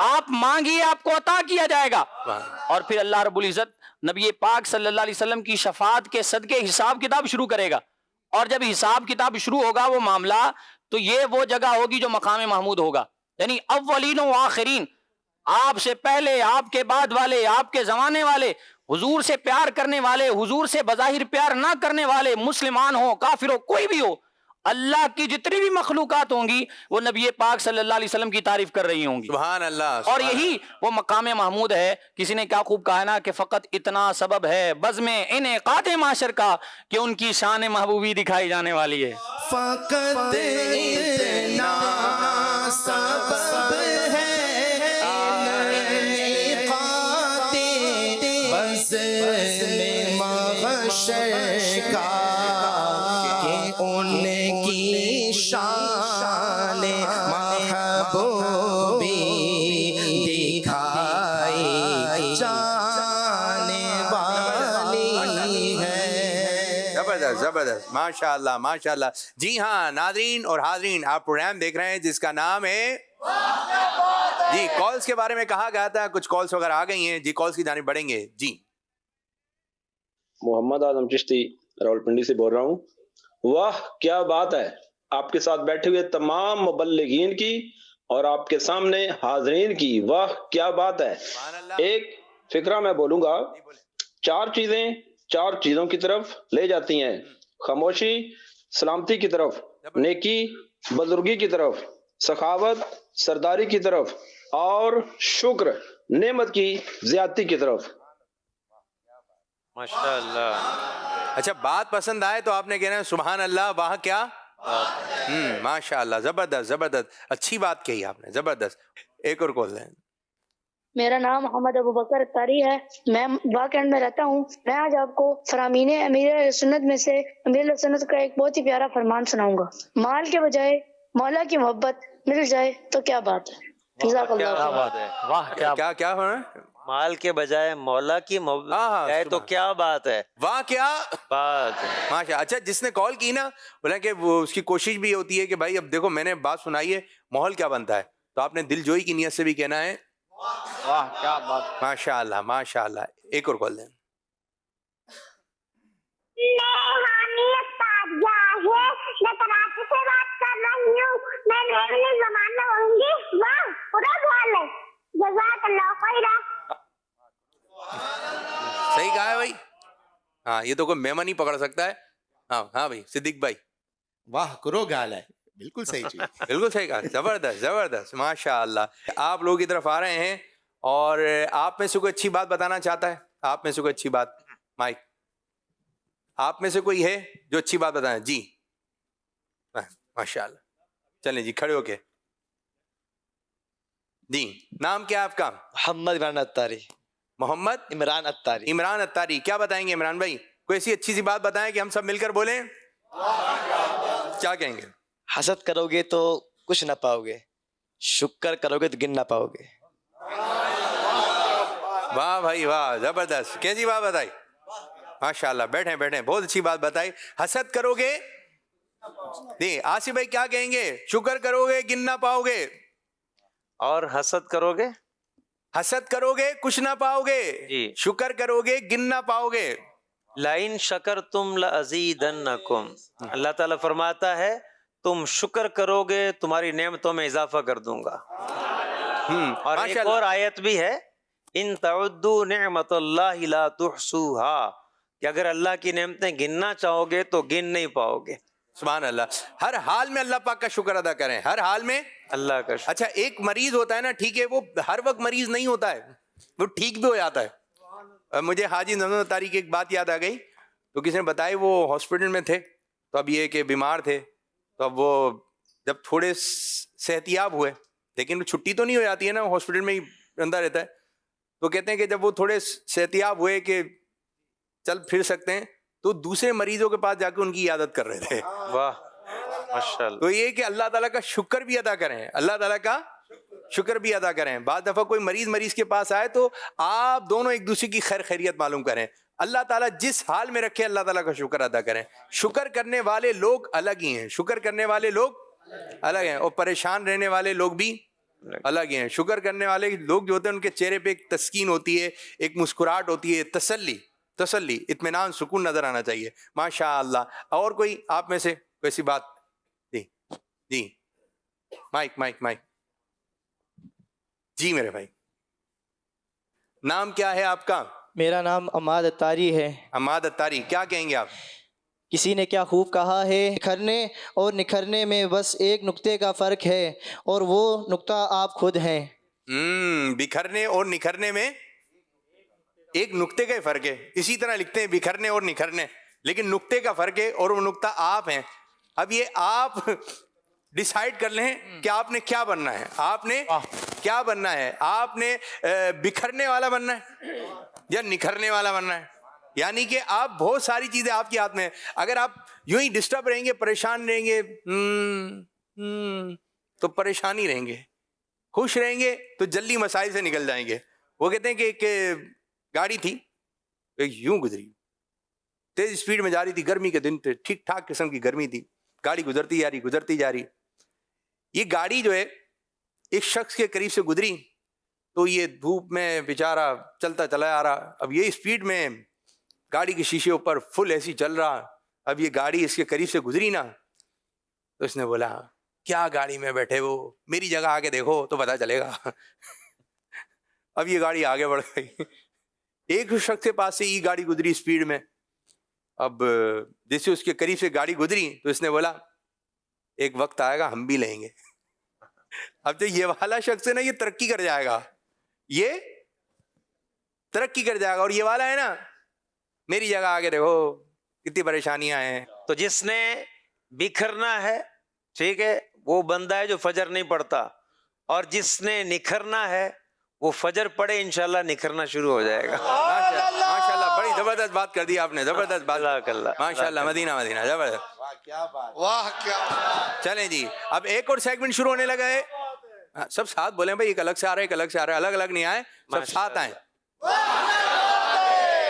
آپ مانگیے, آپ کو عطا کیا جائے گا. اور پھر اللہ رب العزت نبی پاک صلی اللہ علیہ وسلم کی شفاعت کے صدقے حساب کتاب شروع کرے گا. اور جب حساب کتاب شروع ہوگا وہ معاملہ, تو یہ وہ جگہ ہوگی جو مقام محمود ہوگا. یعنی اولین و آخرین, آپ سے پہلے, آپ کے بعد والے, آپ کے زمانے والے, حضور سے پیار کرنے والے, حضور سے بظاہر پیار نہ کرنے والے, مسلمان ہو کافر ہو کوئی بھی ہو, اللہ کی جتنی بھی مخلوقات ہوں گی وہ نبی پاک صلی اللہ علیہ وسلم کی تعریف کر رہی ہوں گی. سبحان اللہ. اور یہی وہ مقام محمود ہے. کسی نے کیا خوب کہا نا کہ فقط اتنا سبب ہے بزم انعقاد معاشر کا کہ ان کی شان محبوبی دکھائی جانے والی ہے. فقط اتنا سبب ہے انعقاد بزم معاشر کا کہ ان کی شان محبوبی دکھائی جانے والی ہے. زبردست زبردست, ماشاء اللہ ماشاء اللہ. جی ہاں ناظرین اور حاضرین, آپ پروگرام دیکھ رہے ہیں جس کا نام ہے جی کالز کے بارے میں کہا گیا تھا, کچھ کالز وغیرہ آ گئی ہیں. جی کالز کی جانب بڑھیں گے. جی محمد اعظم چشتی راولپنڈی سے بول رہا ہوں. واہ کیا بات ہے, آپ کے ساتھ بیٹھے ہوئے تمام مبلغین کی اور آپ کے سامنے حاضرین کی, واہ کیا بات ہے. ایک فکرہ میں بولوں گا, 4 چیزیں 4 چیزوں کی طرف لے جاتی ہیں, خاموشی سلامتی کی طرف, نیکی بزرگی کی طرف، سخاوت سرداری کی طرف، اور شکر نعمت کی زیادتی کی طرف۔ ماشاء اللہ. اچھا بات پسند آئے تو آپ نے کہنا ہے سبحان اللہ، واہ کیا ماشاء اللہ، زبردست زبردست، اچھی بات کہی آپ نے، زبردست. ایک اور کال لیں. میرا نام محمد ابو بکر اتاری ہے، میں واقعات میں رہتا ہوں. میں آج آپ کو فرامین امیر سنت میں سے امیر سنت کا ایک بہت ہی پیارا فرمان سناؤں گا. مال کے بجائے مولا کی محبت مل جائے تو کیا بات ہے. جزاک اللہ کیا خیر. بات ہے. واہ کیا کیا کیا ہونا؟ مال کے بجائے مولا کی محبت ہے تو کیا بات ہے. واہ کیا بات ہے. ماشاء. اچھا جس نے کال کی نا بولا کہ وہ اس کی کوشش بھی ہوتی ہے کہ بھائی اب دیکھو میں نے بات سنائی ہے، ماحول کیا بنتا ہے، تو آپ نے دل جوئی کی نیت سے بھی کہنا ہے واہ کیا بات. ماشاء اللہ ماشاء اللہ. ایک اور کال دیں. میں کراچی سے بات کر رہی ہوں. میں نئے زمانہ ہوں گی. واہ پورا بھال ہے. جزاک اللہ خیرہ. صحیح کہا ہے بھائی. ہاں یہ تو کوئی مہمان نہیں پکڑ سکتا ہے. ہاں ہاں بھائی صدیق بھائی واہ کرو گال ہے، بالکل صحیح چیز. بالکل صحیح کہا. زبردست زبردست ماشاء اللہ. آپ لوگوں کی طرف آ رہے ہیں اور آپ میں سے کوئی اچھی بات بتانا چاہتا ہے؟ آپ میں سے کوئی اچھی بات؟ مائک آپ میں سے کوئی ہے جو اچھی بات بتائیں؟ جی ماشاء اللہ. چلیں جی کھڑے ہو کے. جی نام کیا آپ کا؟ محمد عمران اتاری. محمد عمران اتاری. عمران اتاری. کیا بتائیں گے عمران بھائی؟ کوئی ایسی اچھی سی بات بتائیں کہ ہم سب مل کر بولیں. کیا کہیں گے؟ حسد کرو گے تو کچھ نہ پاؤ گے، شکر کرو گے تو گن نہ پاؤ گے. واہ بھائی واہ زبردست. کیسی بات بتائی؟ ماشاء اللہ. بیٹھیں بیٹھیں، بہت اچھی بات بتائی. حسد کرو گے نہیں. آصف بھائی کیا کہیں گے؟ شکر کرو گے گن نہ پاؤ گے، اور حسد کرو گے حسد کرو گے کچھ نہ پاؤ گے، جی. شکر کرو گے گن نہ پاؤ گے. لَإِن شَكَرْتُمْ لَأَزِيدَنَّكُمْ. اللہ تعالیٰ فرماتا ہے تم شکر کرو گے تمہاری نعمتوں میں اضافہ کر دوں گا. اور ایک اور آیت بھی ہے ان تعدوا نعمت اللہ لا تحصوها، کہ اگر اللہ کی نعمتیں گننا چاہو گے تو گن نہیں پاؤ گے. سبحان اللہ. ہر حال میں اللہ پاک کا شکر ادا کریں، ہر حال میں اللہ کا شکر. اچھا ایک مریض ہوتا ہے نا، ٹھیک ہے وہ ہر وقت مریض نہیں ہوتا ہے، وہ ٹھیک بھی ہو جاتا ہے. مجھے حاجی نظم اتاری کی ایک بات یاد آ گئی. تو کسی نے بتایا وہ ہاسپٹل میں تھے، تو اب یہ کہ بیمار تھے، تو اب وہ جب تھوڑے صحتیاب ہوئے، لیکن چھٹی تو نہیں ہو جاتی ہے نا، ہاسپٹل میں ہی اندر رہتا ہے، تو کہتے ہیں کہ جب وہ تھوڑے صحتیاب ہوئے کہ چل پھر سکتے ہیں، تو دوسرے مریضوں کے پاس جا کے ان کی عیادت کر رہے تھے. واہ ماشاء اللہ. تو یہ کہ اللہ تعالیٰ کا شکر بھی ادا کریں، اللہ تعالیٰ کا شکر بھی ادا کریں. بعض دفعہ کوئی مریض کے پاس آئے تو آپ دونوں ایک دوسرے کی خیر خیریت معلوم کریں. اللہ تعالیٰ جس حال میں رکھے اللہ تعالیٰ کا شکر ادا کریں. شکر کرنے والے لوگ الگ ہی ہیں، شکر کرنے والے لوگ الگ ہیں، اور پریشان رہنے والے لوگ بھی الگ ہی ہیں. شکر کرنے والے لوگ جو ہوتے ہیں ان کے چہرے پہ ایک تسکین ہوتی ہے، ایک مسکراہٹ ہوتی ہے، تسلی، اطمینان، سکون نظر آنا چاہیے. ماشاء اللہ. اور کوئی آپ میں سے کوئی سی بات؟ جی جی مائک مائک مائک. جی میرے بھائی نام کیا ہے آپ کا؟ میرا نام عماد اتاری ہے. عماد اتاری. کیا کہیں گے آپ؟ کسی نے کیا خوب کہا ہے، بکھرنے اور نکھرنے میں بس ایک نقطے کا فرق ہے، اور وہ نقطہ آپ خود ہیں. بکھرنے اور نکھرنے میں ایک نقطے کا ہی فرق ہے. اسی طرح لکھتے ہیں بکھرنے اور نکھرنے، لیکن نقطے کا فرق ہے اور وہ نقطہ آپ ہیں. اب یہ آپ ڈیسائیڈ کر لیں کہ آپ نے کیا بننا ہے. آپ نے کیا بننا ہے؟ آپ نے بکھرنے والا بننا ہے یا نکھرنے والا بننا ہے؟ یعنی کہ آپ بہت ساری چیزیں آپ کے ہاتھ میں ہیں. اگر آپ یوں ہی ڈسٹرب رہیں گے، پریشان رہیں گے تو پریشانی رہیں گے. خوش رہیں گے تو جلدی مسائل سے نکل جائیں گے. وہ کہتے ہیں کہ ایک گاڑی تھی، یوں گزری، تیز اسپیڈ میں جا رہی تھی، گرمی کے دن تھے، ٹھیک ٹھاک قسم کی گرمی تھی، گاڑی گزرتی جا رہی. یہ گاڑی جو ہے ایک شخص کے قریب سے گزری تو یہ دھوپ میں بیچارہ چلتا چلا آ رہا. اب یہ اسپیڈ میں گاڑی کے شیشے اوپر فل ایسی چل رہا. اب یہ گاڑی اس کے قریب سے گزری نا، تو اس نے بولا کیا گاڑی میں بیٹھے وہ، میری جگہ آگے دیکھو تو پتا چلے گا. اب یہ گاڑی آگے بڑھ گئی. ایک شخص کے پاس سے یہ گاڑی گزری اسپیڈ میں. اب جیسے اس کے قریب سے گاڑی گزری تو اس نے بولا ایک وقت آئے گا ہم بھی لیں گے. اب جو یہ والا شخص ہے نا یہ ترقی کر جائے گا, یہ ترقی کر جائے گا, اور یہ والا ہے نا میری جگہ آگے دیکھو کتنی پریشانیاں ہیں. تو جس نے بکھرنا ہے ٹھیک ہے وہ بندہ ہے جو فجر نہیں پڑھتا, اور جس نے نکھرنا ہے وہ فجر پڑھے انشاءاللہ نکھرنا شروع ہو جائے گا. ماشاءاللہ بڑی زبردست بات کر دی آپ نے, زبردست بات, اللہ ماشاءاللہ, مدینہ مدینہ, زبردست. واہ کیا چلیں جی اب ایک اور سیگمنٹ شروع ہونے لگا ہے. سب ساتھ بولیں بھائی, ایک الگ سے آ رہا ہے, ایک الگ سے آ رہا ہے, الگ الگ نہیں آئے, سب ساتھ آئیں.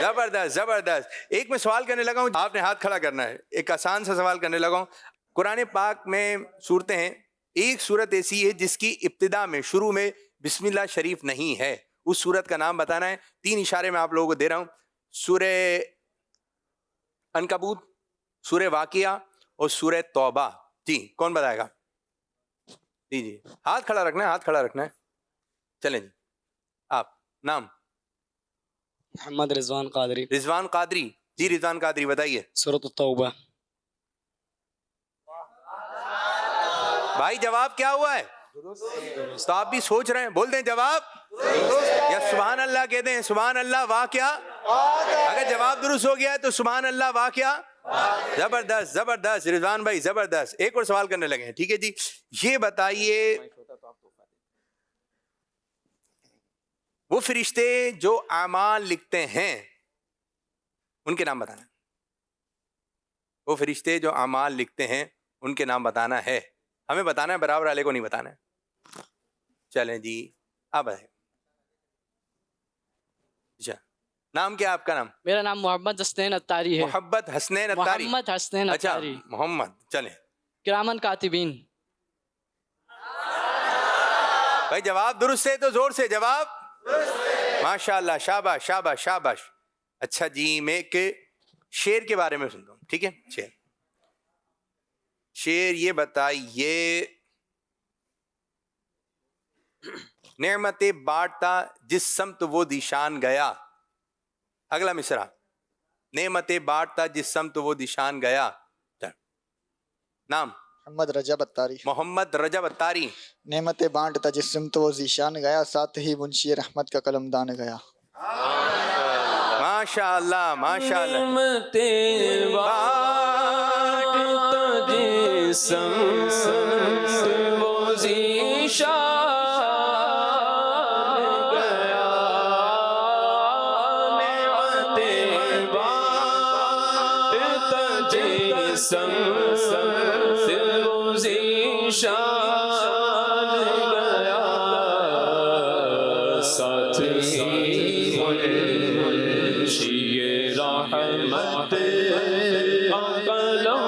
زبردست زبردست. ایک میں سوال کرنے لگا ہوں, آپ نے ہاتھ کھڑا کرنا ہے, ایک آسان سا سوال کرنے لگا ہوں. قرآن پاک میں صورتیں ہیں, ایک صورت ایسی ہے جس کی ابتدا میں شروع میں بسم اللہ شریف نہیں ہے, اس صورت کا نام بتانا ہے. 3 اشارے میں آپ لوگوں کو دے رہا ہوں, سورہ عنکبوت, سورہ واقعہ اور سورہ توبہ. جی کون بتائے گا؟ جی جی ہاتھ کھڑا رکھنا ہے, ہاتھ کھڑا رکھنا ہے. چلیں جی آپ نام؟ محمد رضوان قادری. رضوان قادری. جی رضوان قادری بتائیے. سورۃ التوبہ. بھائی جواب کیا ہوا ہے؟ تو آپ بھی سوچ رہے ہیں, بول دیں جواب, یا سبحان اللہ کہہ دیں سبحان اللہ واہ کیا. اگر جواب درست ہو گیا ہے تو سبحان اللہ واہ کیا. زبردست زبردست رضوان بھائی زبردست. ایک اور سوال کرنے لگے ہیں, ٹھیک ہے جی. یہ بتائیے وہ فرشتے جو اعمال لکھتے ہیں ان کے نام بتانا. وہ فرشتے جو اعمال لکھتے ہیں ان کے نام بتانا ہے, ہمیں بتانا ہے, برابر والے کو نہیں بتانا ہے. چلیں جی آپ بتائیں. اچھا نام کیا آپ کا نام؟ میرا نام محمد حسنین اتاری ہے. محبت حسنین اتاری. محمد حسنین اچھا اتاری. محمد. چلیں کرامن کاتبین. بھائی جواب درست ہے تو زور سے جواب. ماشاءاللہ, شاباش شاباش شاباش. اچھا جی میں ایک شعر کے بارے میں سنتا ہوں, ٹھیک ہے. شعر یہ بتائیے, نعمتیں بانٹتا جس سمت وہ دیشان گیا. اگلا مصرع, نعمتیں بانٹتا جس سمت وہ دیشان گیا. نام؟ محمد رجب اتاری. محمد رجب اتاری. نعمتیں بانٹتا جس سمت وہ ذیشان گیا, ساتھ ہی منشی رحمت کا قلم دان گیا. ماشاء اللہ ماشاء اللہ. نعمتیں بانٹتا جس سمت وہ ذیشان گیا, نعمتیں بانٹتا جس سمت وہ ذیشان گیا, ساتھ ہی منشی رحمت قلم دان گیا, ساتھ ہی منشی رحمت قلم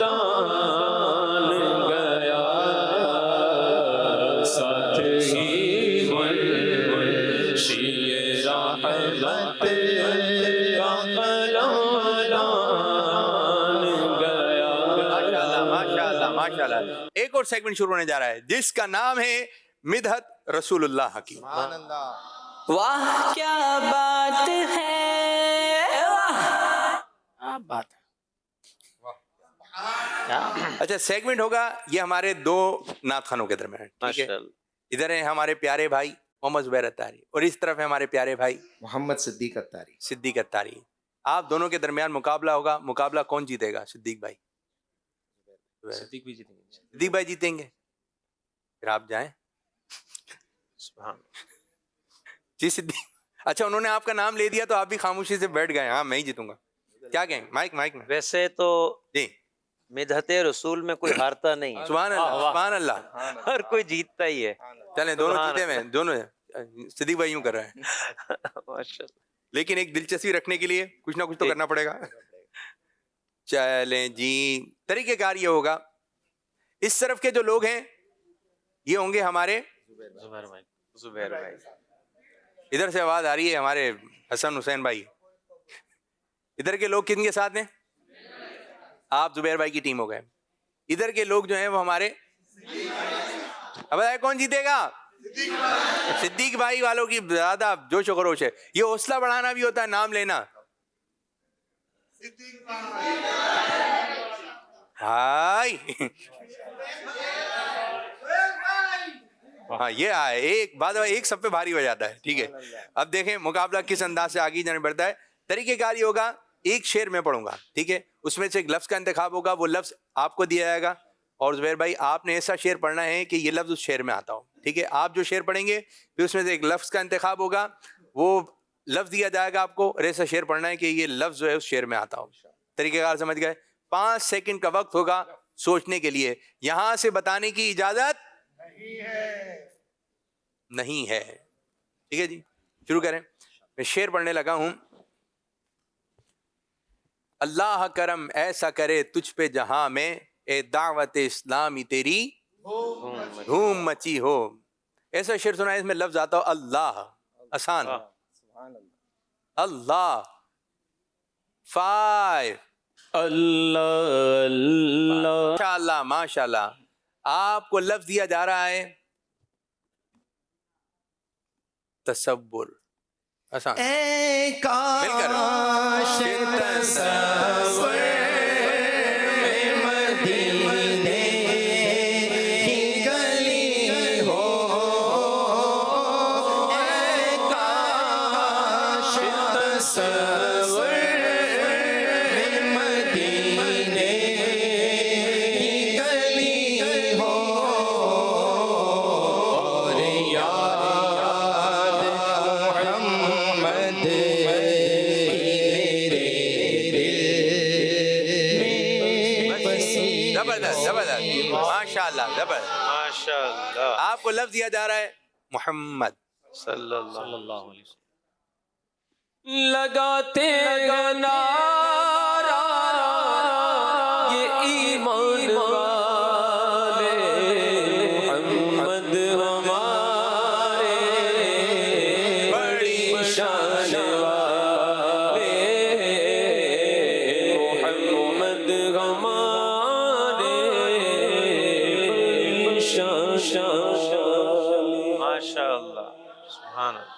دان گیا. ماشاءاللہ ماشاءاللہ. ایک اور سیگمنٹ شروع ہونے جا رہا ہے جس کا نام ہے مدحت رسول اللہ کی. واہ کیا بات ہے, واہ بات ہے. اچھا سیگمنٹ ہوگا یہ ہمارے 2 نعت خوانوں کے درمیان, ٹھیک ہے. ادھر ہیں ہمارے پیارے بھائی محمد زبیر اتاری, اور اس طرف ہے ہمارے پیارے بھائی محمد صدیق اتاری. صدیق اتاری. آپ دونوں کے درمیان مقابلہ ہوگا. مقابلہ کون جیتے گا؟ صدیق بھائی. صدیق بھی جیتیں گے. صدیق بھائی جیتیں گے. پھر آپ جائیں. جی صدیق. اچھا انہوں نے آپ کا نام لے دیا تو آپ بھی خاموشی سے بیٹھ گئے, ہاں میں ہی جیتوں گا. کیا کہیں مائک میں؟ ویسے تو جی مدحت رسول میں کوئی ہارتا نہیں ہے. سبحان اللہ سبحان اللہ. ہر کوئی جیتتا ہی ہے. چلیں دونوں جیتے ہوئے, دونوں. صدیق بھائی یوں کر رہے ہیں, ماشاءاللہ. لیکن ایک دلچسپی رکھنے کے لیے کچھ نہ کچھ تو کرنا پڑے گا. چلیں جی طریقہ کار یہ ہوگا, اس طرف کے جو لوگ ہیں یہ ہوں گے ہمارے زبیر بھائی. ادھر سے آواز آ رہی ہے ہمارے حسن حسین بھائی. ادھر کے لوگ کن کے ساتھ ہیں؟ آپ زبیر بھائی کی ٹیم ہو گئے. ادھر کے لوگ جو ہیں وہ ہمارے, اب بتائیں کون جیتے گا؟ صدیق بھائی والوں کی زیادہ جوش و خروش ہے. یہ حوصلہ بڑھانا بھی ہوتا ہے نام لینا. ہائی ہاں یہ آئے ایک بعد ایک سب پہ بھاری ہو جاتا ہے. ٹھیک ہے, اب دیکھیں مقابلہ کس انداز سے آگے جانے بڑھتا ہے. طریقہ کار یہ ہوگا, ایک شعر میں پڑھوں گا, ٹھیک ہے, اس میں سے ایک لفظ کا انتخاب ہوگا, وہ لفظ آپ کو دیا جائے گا, اور زبیر بھائی آپ نے ایسا شعر پڑھنا ہے کہ یہ لفظ اس شعر میں آتا ہو. ٹھیک ہے, آپ جو شعر پڑھیں گے پھر اس میں سے ایک لفظ کا انتخاب ہوگا, وہ لفظ دیا جائے گا آپ کو, اور ایسا شعر پڑھنا ہے کہ یہ لفظ جو ہے اس شعر میں آتا ہو. طریقہ کار سمجھ گئے؟ 5 سیکنڈ کا وقت ہوگا سوچنے کے لیے. یہاں سے بتانے کی اجازت نہیں ہے. ٹھیک ہے جی, شروع کریں. میں شعر پڑھنے لگا ہوں. اللہ کرم ایسا کرے تجھ پہ جہاں میں, اے دعوت اسلامی تیری دھوم مچی ہو. ایسا شعر سنا ہے اس میں لفظ آتا ہو اللہ, آسان. اللہ 5 اللہ اللہ. ماشاءاللہ ماشاءاللہ. آپ کو لفظ دیا جا رہا ہے تصور, آسان. اے کاش تصور میں مدینے کی گلی ہو, اے کاش تصور میں مدینے کی گلی ہو, اور یاد محمد زبردست زبردست, ماشاءاللہ زبردست. ماشاءاللہ. آپ کو لفظ دیا جا رہا ہے محمد صلی اللہ علیہ وسلم. لگاتے نعرہ یہ ایمان والے, محمد ہمارے بڑی شان والے, محمد ہمارے بڑی شان والے. ماشاءاللہ. سبحان اللہ.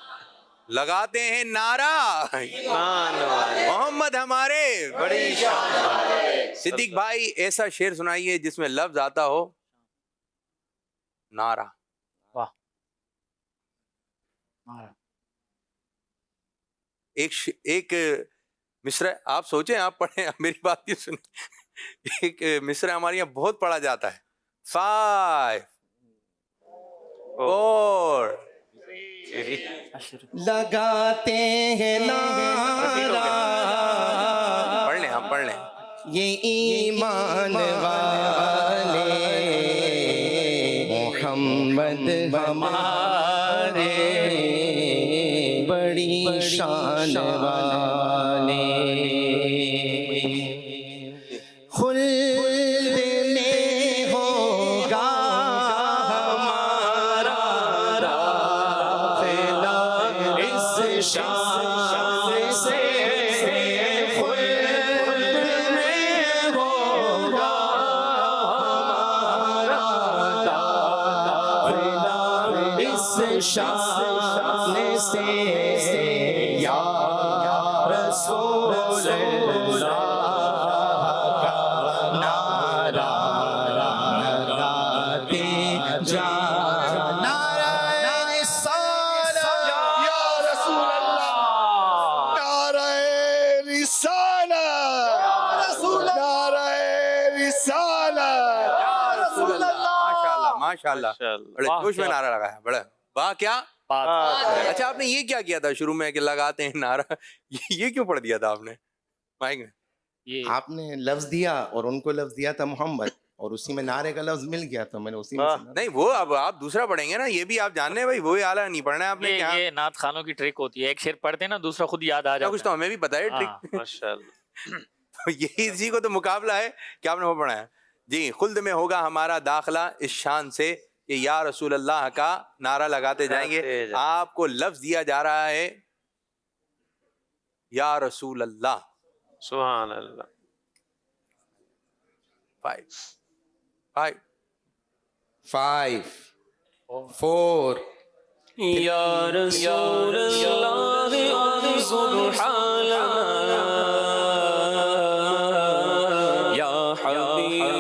لگاتے ہیں نعرہ محمد ہمارے بڑی شان. صدیق بھائی ایسا شعر سنائیے جس میں لفظ آتا ہو نعرہ. ایک مصرع آپ سوچیں, آپ پڑھیں, میری بات نہیں سنیں. ایک مصرع ہمارے یہاں بہت پڑھا جاتا ہے. 5 4 لگاتے ہیں نعرہ, پڑھ لیں آپ پڑھ لیں. یہ ایمان والے محمد ہمارے بڑی شان والے, خلد میں ہوگا ہمارا داخلہ اس شان سے, خلد میں ہوگا ہمارا داخلہ اس شان سے, یا رسول اللہ کا نعرہ لگاتے جانا. نعرہ رسالت یا رسول اللہ, نعرہ رسالت یا رسول اللہ, نعرہ رسالت یا رسول اللہ. ماشاءاللہ بڑے جوش میں نعرہ لگایا, بڑا واہ. کیا اچھا آپ نے یہ کیا کیا تھا شروع میں کہ لگاتے ہیں نعرہ, یہ کیوں پڑھ دیا تھا آپ نے مائک میں؟ آپ نے لفظ دیا اور ان کو لفظ دیا تھا محمد, اور اسی میں نعرے کا لفظ مل گیا, تو میں نے اسی میں نہیں وہ اب آپ دوسرا پڑھیں گے نا, یہ بھی آپ جاننے ہیں بھائی, وہی اعلیٰ نہیں پڑھنا ہے آپ نے. کیا یہ نعت خانوں کی ٹرک ہوتی ہے, ایک شعر پڑھتے ہیں نا دوسرا خود یاد آ جاتا کچھ تو ہمیں بھی پتا ہے ٹرک. ماشاءاللہ. یہی اسی کو تو مقابلہ ہے کہ آپ نے وہ پڑھا ہے. جی, خلد میں ہوگا ہمارا داخلہ اس شان سے کہ یا رسول اللہ کا نعرہ لگاتے جائیں گے. آپ کو لفظ دیا جا رہا ہے یا رسول اللہ. سبحان اللہ. 5 4 یا رسول اللہ سبحان اللہ, یا حبیب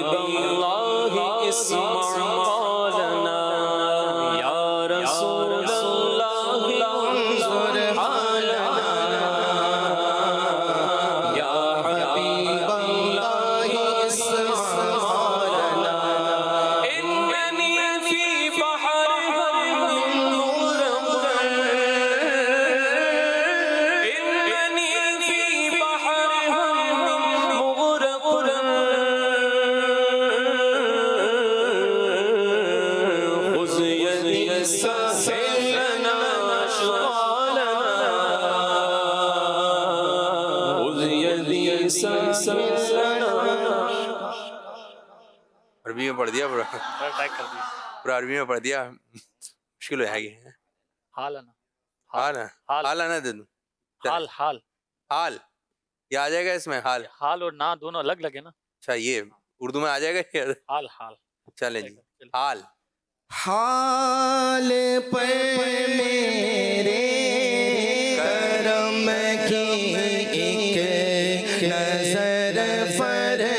عربی میں پڑھ دیا پورا ٹیگ کر دیا پورا عربی میں پڑھ دیا مشکل ہو جائے گی حال ہے نا حال ہے حال ہے نا دن حال حال حال یہ آ جائے گا اس میں حال حال اور نا دونوں الگ لگے نا اچھا یہ اردو میں آ جائے گا حال حال چلیں جی حال حال پر میرے کرم کی ایک نظر فرمائیے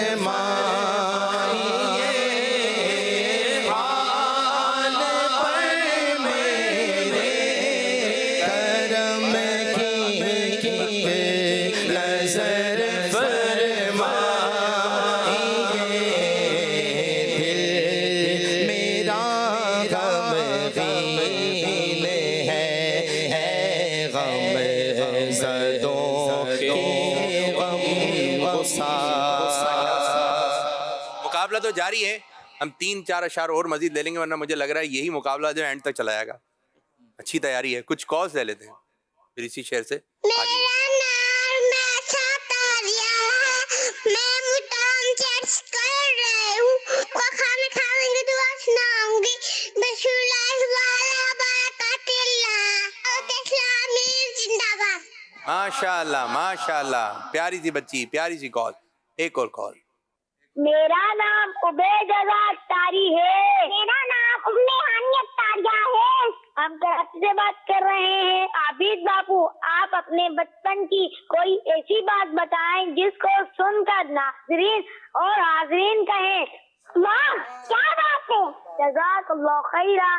حال پر میرے کرم کی ایک نظر فرمائیے دل میرا غمگین ہے غم زدوں کے غم مقابلہ تو جاری ہے ہم 3-4 اشعار اور مزید لے لیں گے ورنہ مجھے لگ رہا ہے یہی مقابلہ جو اینڈ تک چلا جائے گا اچھی تیاری ہے کچھ کالز لے لیتے ہیں پھر اسی شہر سے ماشاء اللہ پیاری سی بچی پیاری سی کال ایک اور کال میرا نام عبید اختاری ہے میرا نام اختاریہ ہے ہم کراچی سے بات کر رہے ہیں عابد باپو آپ اپنے بچپن کی کوئی ایسی بات بتائیں جس کو سن کر ناظرین اور حاضرین کہیں واہ کیا بات ہے جزاک اللہ خیرہ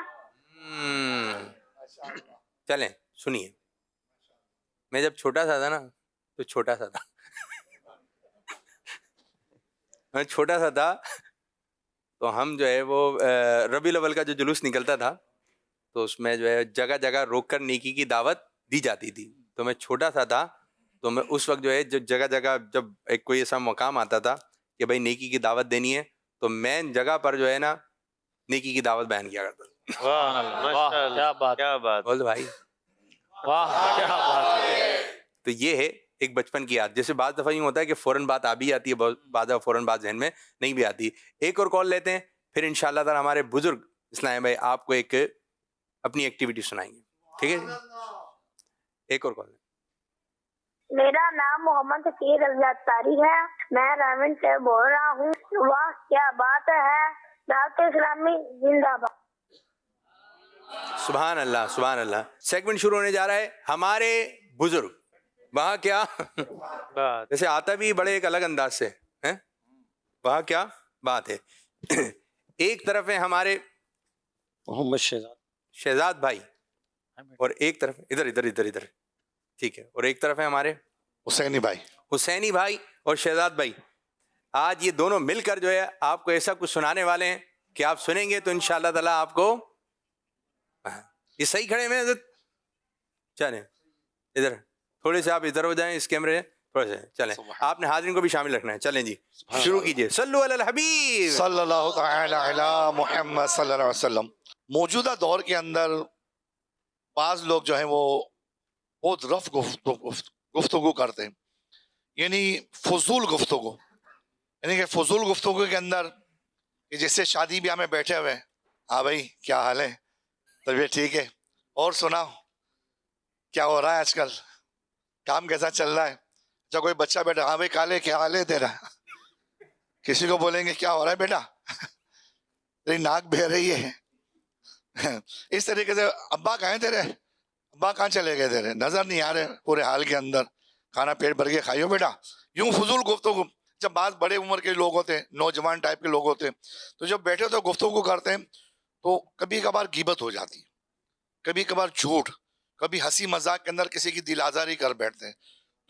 چلیں سنیے میں جب چھوٹا سا تھا نا تو چھوٹا سا تھا تو ہم جو ہے وہ ربیع الاول کا جو جلوس نکلتا تھا تو اس میں جو ہے جگہ جگہ روک کر نیکی کی دعوت دی جاتی تھی تو میں چھوٹا سا تھا تو میں اس وقت جو ہے جگہ جگہ جب ایک کوئی ایسا مقام آتا تھا کہ بھائی نیکی کی دعوت دینی ہے تو مین جگہ پر جو ہے نا نیکی کی دعوت بیان کیا کرتا تھا کیا بات بول بھائی واہ کیا بات ہے تو یہ ہے ایک بچپن کی یاد جیسے بعض دفعہ یوں ہوتا ہے کہ فوراً بات آ بھی آتی ہے بعض دفعہ فوراً بات ذہن میں نہیں بھی آتی ایک اور کال لیتے ہیں پھر انشاءاللہ تعالی ہمارے بزرگ اسلام بھائی آپ کو ایک اپنی ایکٹیویٹی سنائیں گے ٹھیک ہے ایک اور کال میرا نام محمد شفیع رضی اختاری ہے میں راون سے بول رہا ہوں واہ کیا بات ہے دعوت اسلامی زندہ باد سبحان اللہ سیگمنٹ شروع ہونے جا رہا ہے ہمارے بزرگ وہاں کیا جیسے آتا بھی بڑے ایک الگ انداز سے ہیں وہاں کیا بات ہے ایک طرف ہے ہمارے محمد شہزاد بھائی اور ایک طرف ادھر ٹھیک ہے اور ایک طرف ہے ہمارے حسینی بھائی اور شہزاد بھائی آج یہ دونوں مل کر جو ہے آپ کو ایسا کچھ سنانے والے ہیں کہ آپ سنیں گے تو انشاءاللہ تعالیٰ آپ کو یہ صحیح کھڑے میں چلیں ادھر تھوڑے سے آپ ادھر ہو جائیں اس کیمرے تھوڑے سے چلیں آپ نے حاضرین کو بھی شامل رکھنا ہے چلیں جی شروع کیجئے صلو علی الحبیب صلی اللہ تعالی علی محمد صلی اللہ علیہ وسلم موجودہ دور کے اندر بعض لوگ جو ہیں وہ بہت رف گفتگو کرتے ہیں یعنی فضول گفتگو یعنی کہ فضول گفتگو کے اندر کہ جیسے شادی بیاہ میں بیٹھے ہوئے ہاں بھائی کیا حال ہے طبیعت ٹھیک ہے اور سناؤ کیا ہو رہا ہے آج کل کام کیسا چل رہا ہے جب کوئی بچہ بیٹھا ہاں بھائی کالے کیا حال ہے تیرا کسی کو بولیں گے کیا ہو رہا ہے بیٹا تیری ناک بہ رہی ہے اس طریقے سے ابا کہاں ہیں تیرے ابا کہاں چلے گئے تیرے نظر نہیں آ رہے پورے حال کے اندر کھانا پیٹ بھر کے کھائیو بیٹا یوں فضول گفتگو جب بعض بڑے عمر کے لوگ ہوتے ہیں نوجوان ٹائپ کے لوگ ہوتے ہیں تو جب بیٹھے تو گفتگو کرتے ہیں تو کبھی کبھار غیبت ہو جاتی ہے کبھی کبھار جھوٹ کبھی ہنسی مذاق کے اندر کسی کی دل آزاری کر بیٹھتے ہیں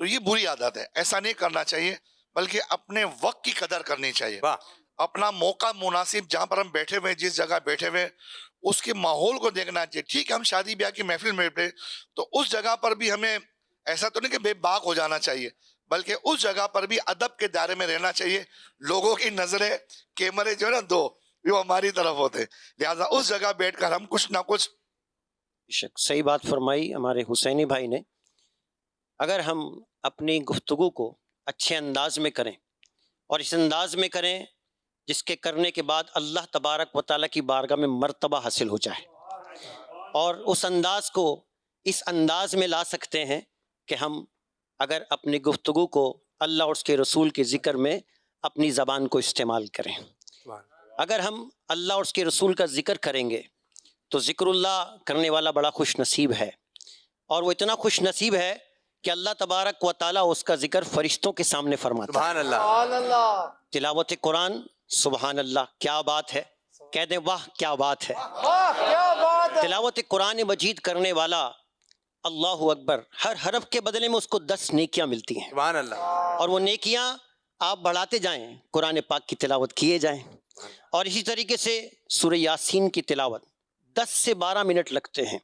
تو یہ بری عادت ہے ایسا نہیں کرنا چاہیے بلکہ اپنے وقت کی قدر کرنی چاہیے اپنا موقع مناسب جہاں پر ہم بیٹھے ہوئے جس جگہ بیٹھے ہوئے اس کے ماحول کو دیکھنا چاہیے ٹھیک ہے ہم شادی بیاہ کی محفل میں بیٹھے تو اس جگہ پر بھی ہمیں ایسا تو نہیں کہ بے باک ہو جانا چاہیے بلکہ اس جگہ پر بھی ادب کے دائرے میں رہنا چاہیے لوگوں کی نظریں کیمرے جو ہے نا دو وہ ہماری طرف ہوتے لہٰذا اس جگہ بیٹھ کر ہم کچھ نہ کچھ صحیح بات فرمائی ہمارے حسینی بھائی نے اگر ہم اپنی گفتگو کو اچھے انداز میں کریں، اور اس انداز میں کریں جس کے کرنے کے بعد اللہ تبارک و تعالیٰ کی بارگاہ میں مرتبہ حاصل ہو جائے. اور اس انداز کو اس انداز میں لا سکتے ہیں کہ ہم اگر اپنی گفتگو کو اللہ اور اس کے رسول کے ذکر میں اپنی زبان کو استعمال کریں. اگر ہم اللہ اور اس کے رسول کا ذکر کریں گے تو ذکر اللہ کرنے والا بڑا خوش نصیب ہے، اور وہ اتنا خوش نصیب ہے کہ اللہ تبارک و تعالیٰ اس کا ذکر فرشتوں کے سامنے فرماتا ہے. سبحان اللہ. تلاوت قرآن، سبحان اللہ، کیا بات ہے، کہہ دیں واہ کیا بات ہے. تلاوت قرآن مجید کرنے والا اللہ اکبر، ہر حرف کے بدلے میں اس کو 10 نیکیاں ملتی ہیں. سبحان اللہ. اور وہ نیکیاں آپ بڑھاتے جائیں، قرآن پاک کی تلاوت کیے جائیں. اور اسی طریقے سے سورہ یاسین کی تلاوت 10 سے 12 منٹ لگتے ہیں،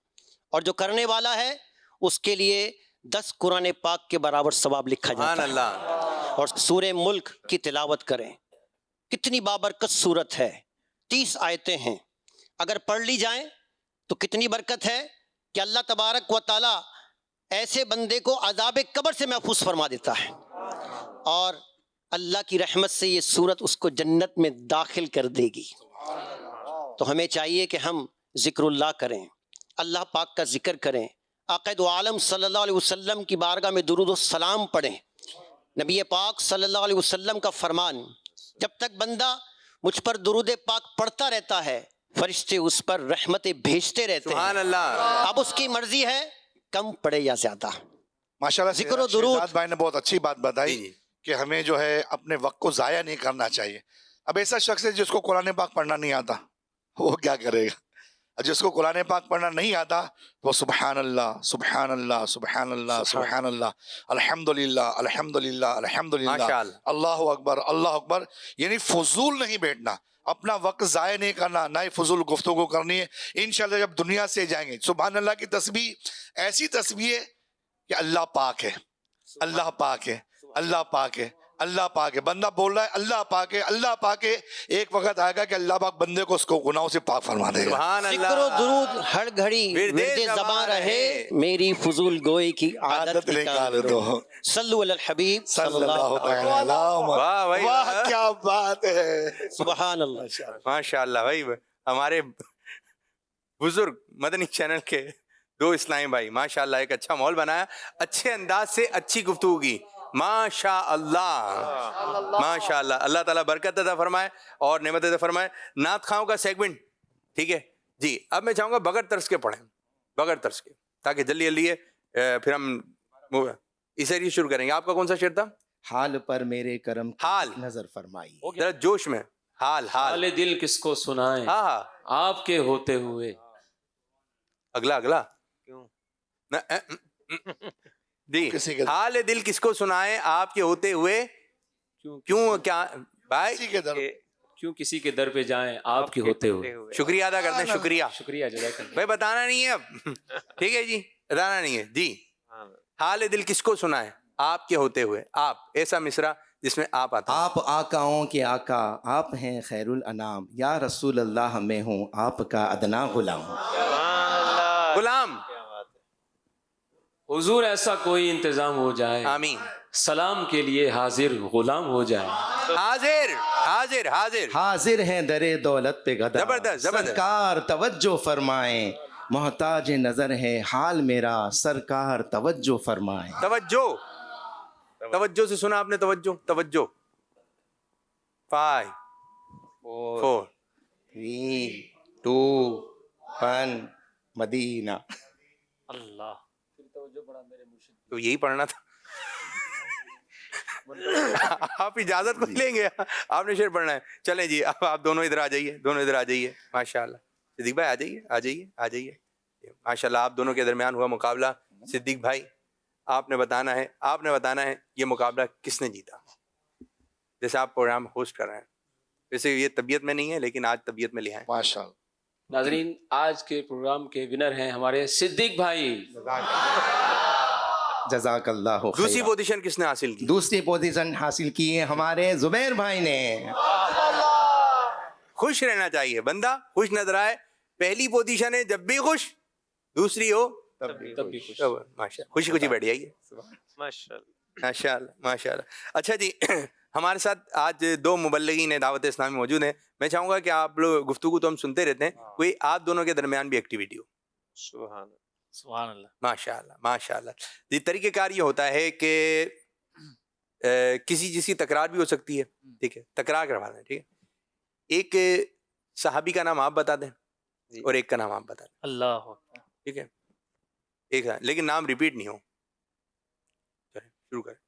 اور جو کرنے والا ہے اس کے لیے 10 قرآن پاک کے برابر ثواب لکھا جاتا ہے. اور سورہ ملک کی تلاوت کریں، کتنی بابرکت صورت ہے، 30 آیتیں ہیں، اگر پڑھ لی جائیں تو کتنی برکت ہے کہ اللہ تبارک و تعالیٰ ایسے بندے کو عذاب قبر سے محفوظ فرما دیتا ہے، اور اللہ کی رحمت سے یہ صورت اس کو جنت میں داخل کر دے گی. تو ہمیں چاہیے کہ ہم ذکر اللہ کریں، اللہ پاک کا ذکر کریں، آقا دو عالم صلی اللہ علیہ وسلم کی بارگاہ میں درود و سلام پڑھیں. نبی پاک صلی اللہ علیہ وسلم کا فرمان، جب تک بندہ مجھ پر درود پاک پڑھتا رہتا ہے فرشتے اس پر رحمتیں بھیجتے رہتے ہیں. سبحان اللہ. اب اس کی مرضی ہے کم پڑھے یا زیادہ. ماشاءاللہ ذکر و درود. شہزاد بھائی نے بہت اچھی بات بتائی کہ ہمیں جو ہے اپنے وقت کو ضائع نہیں کرنا چاہیے. اب ایسا شخص ہے جس کو قرآن پاک پڑھنا نہیں آتا، وہ کیا کرے گا؟ جس کو قرآن پاک پڑھنا نہیں آتا وہ سبحان اللہ سبحان اللہ سبحان اللہ سبحان اللہ الحمدللہ الحمدللہ الحمدللہ اللہ اکبر اللہ اکبر، یعنی فضول نہیں بیٹھنا، اپنا وقت ضائع نہیں کرنا، نہ ہی فضول گفتگو کرنی ہے. انشاءاللہ جب دنیا سے جائیں گے، سبحان اللہ کی تسبیح ایسی تسبیح ہے کہ اللہ پاک ہے، اللہ پاک ہے، اللہ پاک ہے، اللہ پاک ہے. بندہ بول رہا ہے اللہ پاک ہے، اللہ پاک ہے، ایک وقت آئے گا کہ اللہ پاک بندے کو اس کو گناہوں سے پاک فرما دے گا. ذکر و درود ہر گھڑی ورد زبان رہے، میری فضول گوئی کی عادت نکال دو. صلو علی الحبیب صلی اللہ علیہ وسلم. واہ کیا بات ہے، سبحان اللہ. ماشاءاللہ بھائی. ہمارے بزرگ مدنی چینل کے 2 اسلامی بھائی ماشاءاللہ ایک اچھا ماحول بنایا، اچھے انداز سے اچھی گفتگو کی. ماشاء اللہ ماشاء اللہ. اللہ تعالیٰ برکت عطا فرمائے اور نعمت عطا فرمائے. نعت خواہوں کا سیگمنٹ ٹھیک ہے جی. اب میں چاہوں گا بغیر طرز کے پڑھیں، بغیر طرز کے، تاکہ جلدی جلدی پھر ہم اسے ہی شروع کریں گے. آپ کا کون سا شعر تھا؟ حال پر میرے کرم حال نظر فرمائی. ذرا جوش میں. حال حال دل کس کو سنائیں ہاں ہاں آپ کے ہوتے ہوئے. اگلا جی. حال دل کس کو سنائے آپ کے ہوتے ہوئے، کیوں کیا بھائی کیوں کسی کے در پہ جائیں آپ کے ہوتے ہوئے. شکریہ ادا کرتے ہیں. شکریہ جزاک اللہ. بھائی بتانا نہیں ہے اب، ٹھیک ہے جی، بتانا نہیں ہے جی. حال دل کس کو سنائے آپ کے ہوتے ہوئے. آپ ایسا مصرع جس میں آپ آتا. آپ آقاؤں کے آقا، آپ ہیں خیر الانام، یا رسول اللہ میں ہوں آپ کا ادنا غلام. غلام حضور ایسا کوئی انتظام ہو جائے، آمین. سلام کے لیے حاضر غلام ہو جائے. حاضر حاضر حاضر حاضر ہیں در دولت پہ گدا. زبردست زبردست. سرکار توجہ فرمائیں، محتاج نظر ہے حال میرا، سرکار توجہ فرمائیں. توجہ سے سنا آپ نے، توجہ. 5 4 3 2 1 مدینہ. اللہ. تو یہی پڑھنا تھا. آپ اجازت نہیں لیں گے، آپ نے شعر پڑھنا ہے. چلیں جی اب آپ دونوں ادھر آ جائیے. ماشاء اللہ صدیق بھائی آ جائیے. ماشاء اللہ آپ دونوں کے درمیان ہوا مقابلہ. صدیق بھائی آپ نے بتانا ہے یہ مقابلہ کس نے جیتا. جیسے آپ پروگرام ہوسٹ کر رہے ہیں، ویسے یہ طبیعت میں نہیں ہے لیکن آج طبیعت میں لیا ہے. ماشاء اللہ. ناظرین آج کے پروگرام کے ونر ہیں ہمارے صدیق بھائی. جزاک اللہ خیر. دوسری پوزیشن کس نے حاصل کی؟ دوسری پوزیشن حاصل کی ہے ہمارے زبیر بھائی نے. خوش رہنا چاہیے بندہ، خوش نظر آئے. پہلی پوزیشن ہے جب بھی خوش، دوسری ہو تب بھی خوش. ماشاء خوشی بیٹھ جائیے. ماشاءاللہ. ماشاء اللہ ماشاء اللہ. اچھا جی ہمارے ساتھ آج دو مبلغین دعوت اسلامی موجود ہیں. میں چاہوں گا کہ آپ لوگ گفتگو تو ہم سنتے رہتے ہیں, کوئی آپ دونوں کے درمیان بھی ایکٹیویٹی ہو. سبحان اللہ. ماشاء اللہ ماشاء اللہ. یہ طریقہ کار یہ ہوتا ہے کہ کسی جس کی تکرار بھی ہو سکتی ہے, ٹھیک ہے, تکرار کروا دیں, ٹھیک ہے. ایک صحابی کا نام آپ بتا دیں اور ایک کا نام آپ بتا دیں. اللہ ٹھیک ہے, ایک ہے لیکن نام ریپیٹ نہیں ہو. چلیں شروع کریں.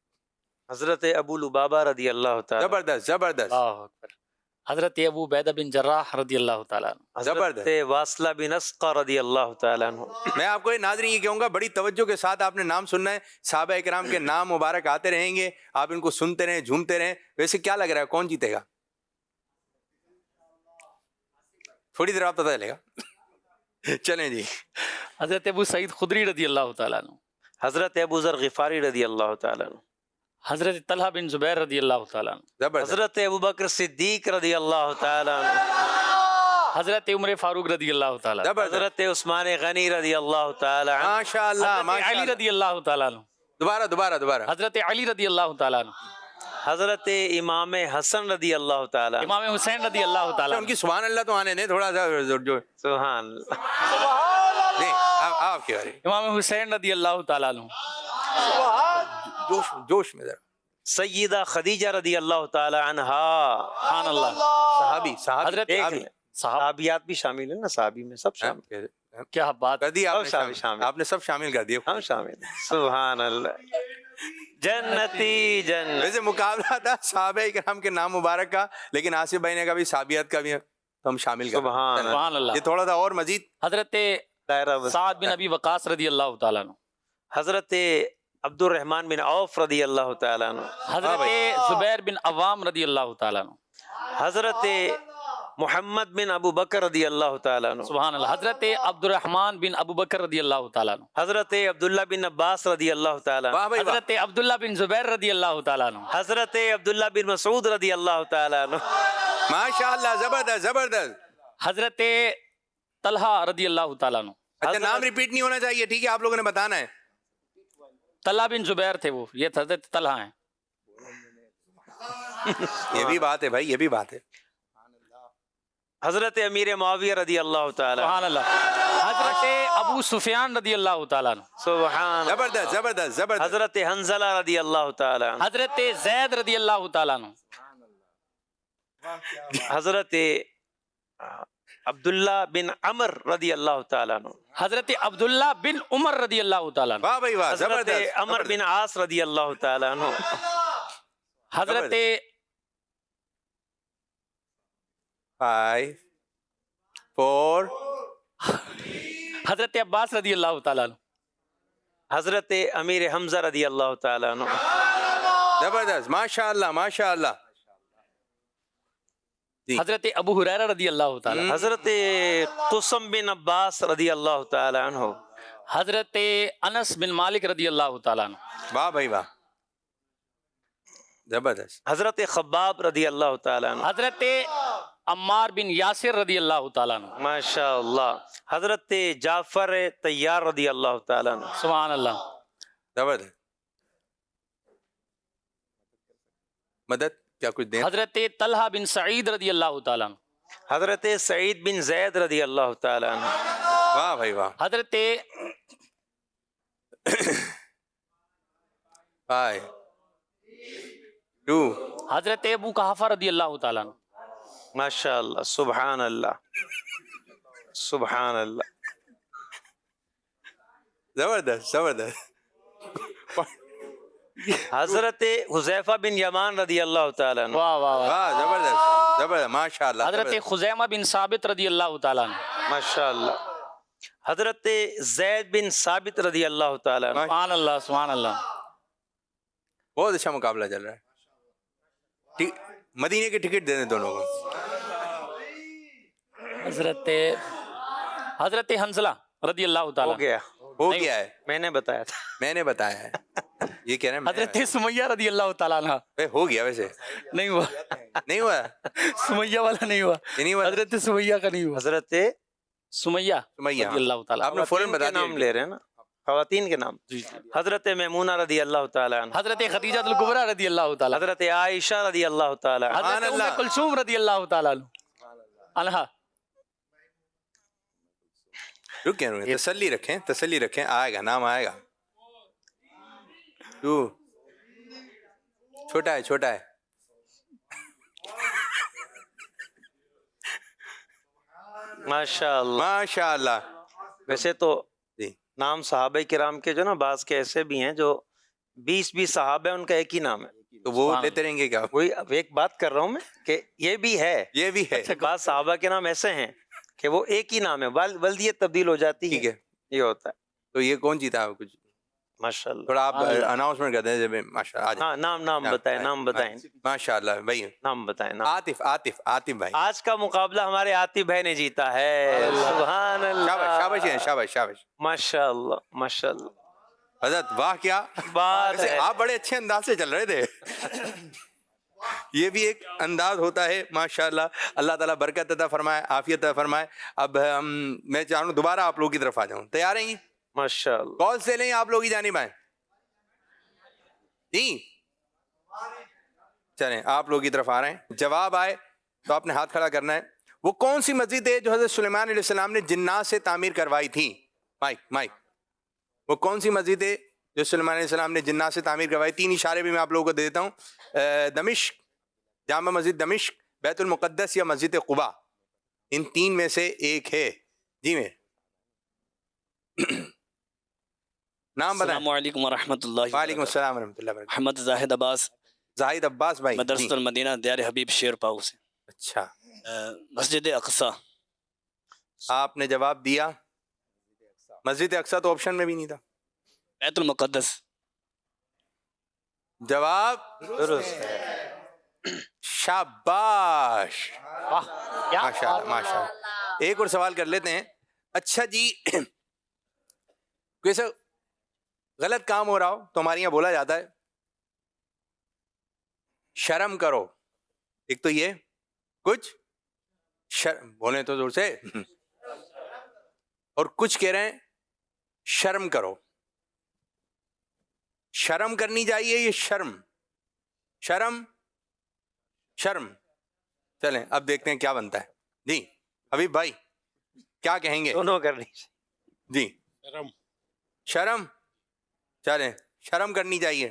حضرت ابو لبابہ رضی اللہ تعالیٰ. زبردست زبردست. اللہ اکبر. حضرت ابو عبیدہ بن جراح رضی اللہ تعالیٰ عنہ. حضرت واصلہ بن اسقع رضی اللہ تعالیٰ عنہ. میں آپ کو ناظرین یہ کہوں گا بڑی توجہ کے ساتھ آپ نے نام سننا ہے. صحابہ کرام کے نام مبارک آتے رہیں گے, آپ ان کو سنتے رہیں, جھومتے رہیں. ویسے کیا لگ رہا ہے کون جیتے گا؟ تھوڑی دیر آپ پتہ چلے گا. چلیں جی. حضرت ابو سعید خدری رضی اللہ تعالیٰ عنہ. حضرت ابو ذر غفاری رضی اللہ تعالیٰ عنہ. حضرت طلحہ بن زبیر رضی اللہ تعالیٰ عنہ. حضرت ابو بکر صدیق رضی اللہ تعالیٰ عنہ. حضرت عمر فاروق رضی اللہ تعالیٰ عنہ. حضرت عثمان غنی رضی اللہ تعالیٰ عنہ. ماشاء اللہ. حضرت علی رضی اللہ تعالیٰ عنہ. دوبارہ حضرت علی رضی اللہ تعالیٰ عنہ. حضرت امام حسن رضی اللہ تعالیٰ. امام حسین رضی اللہ تعالیٰ. ان کی سبحان اللہ تو آنے دیں تھوڑا سا جو. سبحان اللہ. نہیں آپ کے بارے. امام حسین رضی اللہ تعالیٰ عنہ. جوش میں ذرا. سیدہ خدیجہ رضی اللہ تعالیٰ عنہا. سبحان اللہ. صحابی حضرت صحابیات بھی شامل ہیں نا, صحابی میں سب شامل. کیا بات کر دی آپ نے, شامل. آپ نے سب شامل کر دیے. ہم شامل. سبحان اللہ. جنتی جنت. ویسے مقابلہ تھا صحابہ کرام کے نام مبارک کا, لیکن آصف بھائی نے کہا بھی صحابیات کا بھی ہم شامل کر. سبحان اللہ. یہ تھوڑا سا اور مزید. حضرت سعد بن ابی وقاص رضی اللہ تعالیٰ عنہ. حضرت عبد الرحمن بن عوف رضی اللہ تعالیٰ عنہ. حضرت زبیر بن عوام رضی اللہ تعالیٰ عنہ. حضرت محمد بن ابو بکر رضی اللہ تعالیٰ عنہ. سبحان اللہ. حضرت عبد الرحمن بن ابو بکر رضی اللہ تعالیٰ عنہ. حضرت عبداللہ بن عباس رضی اللہ تعالیٰ عنہ. حضرت عبداللہ بن زبیر رضی اللہ تعالیٰ عنہ. حضرت عبداللہ بن مسعود رضی اللہ تعالیٰ عنہ. ماشاء اللہ زبردست زبردست. حضرت طلحہ رضی اللہ تعالیٰ عنہ. اچھا نام ریپیٹ نہیں ہونا چاہیے, ٹھیک ہے, آپ لوگوں نے بتانا ہے. طلحہ بن زبیر تھے وہ, یہ حضرت طلحہ ہیں. یہ بھی بات ہے بھائی, یہ بھی بات ہے. حضرت امیر معاویہ رضی اللہ تعالیٰ. سبحان اللہ. حضرت ابو سفیان رضی اللہ تعالیٰ عنہ. سبحان. زبردست زبردست زبردست. حضرت حنزلہ رضی اللہ تعالیٰ عنہ. حضرت زید رضی اللہ تعالیٰ عنہ. حضرت عبداللہ بن عمر رضی اللہ تعالیٰ عنہ. حضرت عبداللہ بن عمر رضی اللہ تعالیٰ عنہ. واہ بھائی واہ. حضرت عمر بن عاص رضی اللہ تعالیٰ عنہ. حضرت 5 4 حضرت عباس رضی اللہ تعالیٰ عنہ. حضرت امیر حمزہ رضی اللہ تعالیٰ عنہ. زبردست ماشاء اللہ ماشاء اللہ. حضرت ابو ہریرہ رضی اللہ تعالیٰ. حضرت قسم بن عباس رضی اللہ تعالیٰ عنہ. حضرت انس بن مالک رضی اللہ تعالیٰ عنہ. واہ بھائی واہ. زبردست. حضرت خباب رضی اللہ تعالیٰ عنہ. حضرت عمار بن یاسر رضی اللہ تعالیٰ عنہ. ماشاء اللہ. حضرت جعفر طیار رضی اللہ تعالیٰ عنہ. سبحان اللہ. زبردست. مدد کیا کچھ دیں. حضرت طلحہ بن سعید رضی اللہ تعالیٰ عنہ. حضرت سعید بن زید رضی اللہ تعالیٰ عنہ. واہ بھائی واہ. حضرت 5 2 حضرت ابو قحافہ رضی اللہ تعالیٰ عنہ. ماشاء اللہ. سبحان اللہ سبحان اللہ. زبردست زبردست. حضرت حذیفہ بن یمان رضی اللہ تعالیٰ عنہ. واہ واہ واہ. واہ زبردست زبردست ماشاء اللہ. حضرت خزیمہ بن ثابت رضی اللہ تعالیٰ عنہ. ماشاء اللہ. حضرت زید بن ثابت رضی اللہ تعالیٰ عنہ. سبحان اللہ سبحان اللہ. بہت اچھا مقابلہ چل رہا ہے. مدینے کی ٹکٹ دے دیں دونوں کو. حضرت حنزلہ رضی اللہ تعالیٰ. ہو گیا ہے. میں نے بتایا تھا. میں نے بتایا ہے. یہ کہہ رہے ہیں حضرت سمیہ رضی اللہ تعالیٰ عنہ. ہو گیا ویسے. نہیں ہوا. نہیں ہوا. سمیہ والا نہیں ہوا. نہیں ہوا. حضرت سمیہ کا نہیں ہوا. حضرت سمیہ سمیہ رضی اللہ تعالیٰ. آپ نے فوراً بتا نام لے رہے ہیں نا. خواتین کے نام. حضرت میمونہ رضی اللہ تعالیٰ عنہ, حضرت خدیجہ الکبریٰ رضی اللہ تعالیٰ، حضرت عائشہ رضی اللہ تعالیٰ عنہ, حضرت ام کلثوم رضی اللہ تعالیٰ عنہا. رکیں تسلی رکھیں آئے گا نام آئے گا. تو چھوٹا ہے ماشاء اللہ. ویسے تو نام صحابہ کرام کے جو نا بعض کے ایسے بھی ہیں جو 20 صحابہ ہیں ان کا ایک ہی نام ہے, تو وہ لیتے رہیں گے کیا؟ وہی ایک بات کر رہا ہوں میں کہ یہ بھی ہے بعض صحابہ کے نام ایسے ہیں کہ وہ ایک ہی نام ہے, ولدیت تبدیل ہو جاتی ہے, یہ ہوتا ہے. تو یہ کون جیتا ہے کچھ ماشاء اللہ, تھوڑا آپ اناؤنسمنٹ کر دیں. ماشاء اللہ. ہاں نام بتائیں. ماشاء اللہ بھائی نام بتائیں. عاطف بھائی. آج کا مقابلہ ہمارے عاطف بھائی نے جیتا ہے. سبحان اللہ, شاباش. ماشاء اللہ. حضرت واہ کیا بات ہے. آپ بڑے اچھے انداز سے چل رہے تھے. یہ بھی ایک انداز ہوتا ہے ماشاءاللہ. اللہ تعالیٰ برکت عطا فرمائے, عافیت عطا فرمائے. اب میں چاہوں دوبارہ آپ لوگوں کی طرف آ جاؤں. تیار ہیں؟ ماشاءاللہ. کال سے لیں آپ لوگ کی جانب آئیں. جی چلیں آپ لوگ کی طرف آ رہے ہیں. جواب آئے تو آپ نے ہاتھ کھڑا کرنا ہے. وہ کون سی مسجد ہے جو حضرت سلیمان علیہ السلام نے جنات سے تعمیر کروائی تھی؟ مائک. وہ کون سی مسجد ہے جو سلیمان علیہ السلام نے جنات سے تعمیر کروائی؟ 3 اشارے بھی میں آپ لوگوں کو دے دیتا ہوں. دمشق, جامع مسجد دمشق, بیت المقدس یا مسجد قباء. ان 3 میں سے ایک ہے. جی میں نام بتائیں. السلام علیکم ورحمۃ اللہ. وعلیکم السلام ورحمۃ اللہ وبرکاتہ. محمد زاہد عباس بھائی, مدرسۃ المدینہ دیار حبیب شیر پاؤ سے. اچھا, مسجد اقصی. آپ نے جواب دیا. مسجد اقصی تو آپشن میں بھی نہیں تھا. بیت المقدس. جواب درست ہے. شاباش, ماشاءاللہ. ایک اور سوال کر لیتے ہیں. اچھا جی, کوئی ایسا غلط کام ہو رہا ہو تو ہمارے یہاں بولا جاتا ہے شرم کرو. ایک تو یہ کچھ بولیں تو زور سے, اور کچھ کہہ رہے ہیں شرم کرو. شرم کرنی چاہیے, یہ شرم. چلیں اب دیکھتے ہیں کیا بنتا ہے. جی حبیب بھائی کیا کہیں گے؟ دونوں کرنی. جی شرم. چلیں شرم کرنی چاہیے.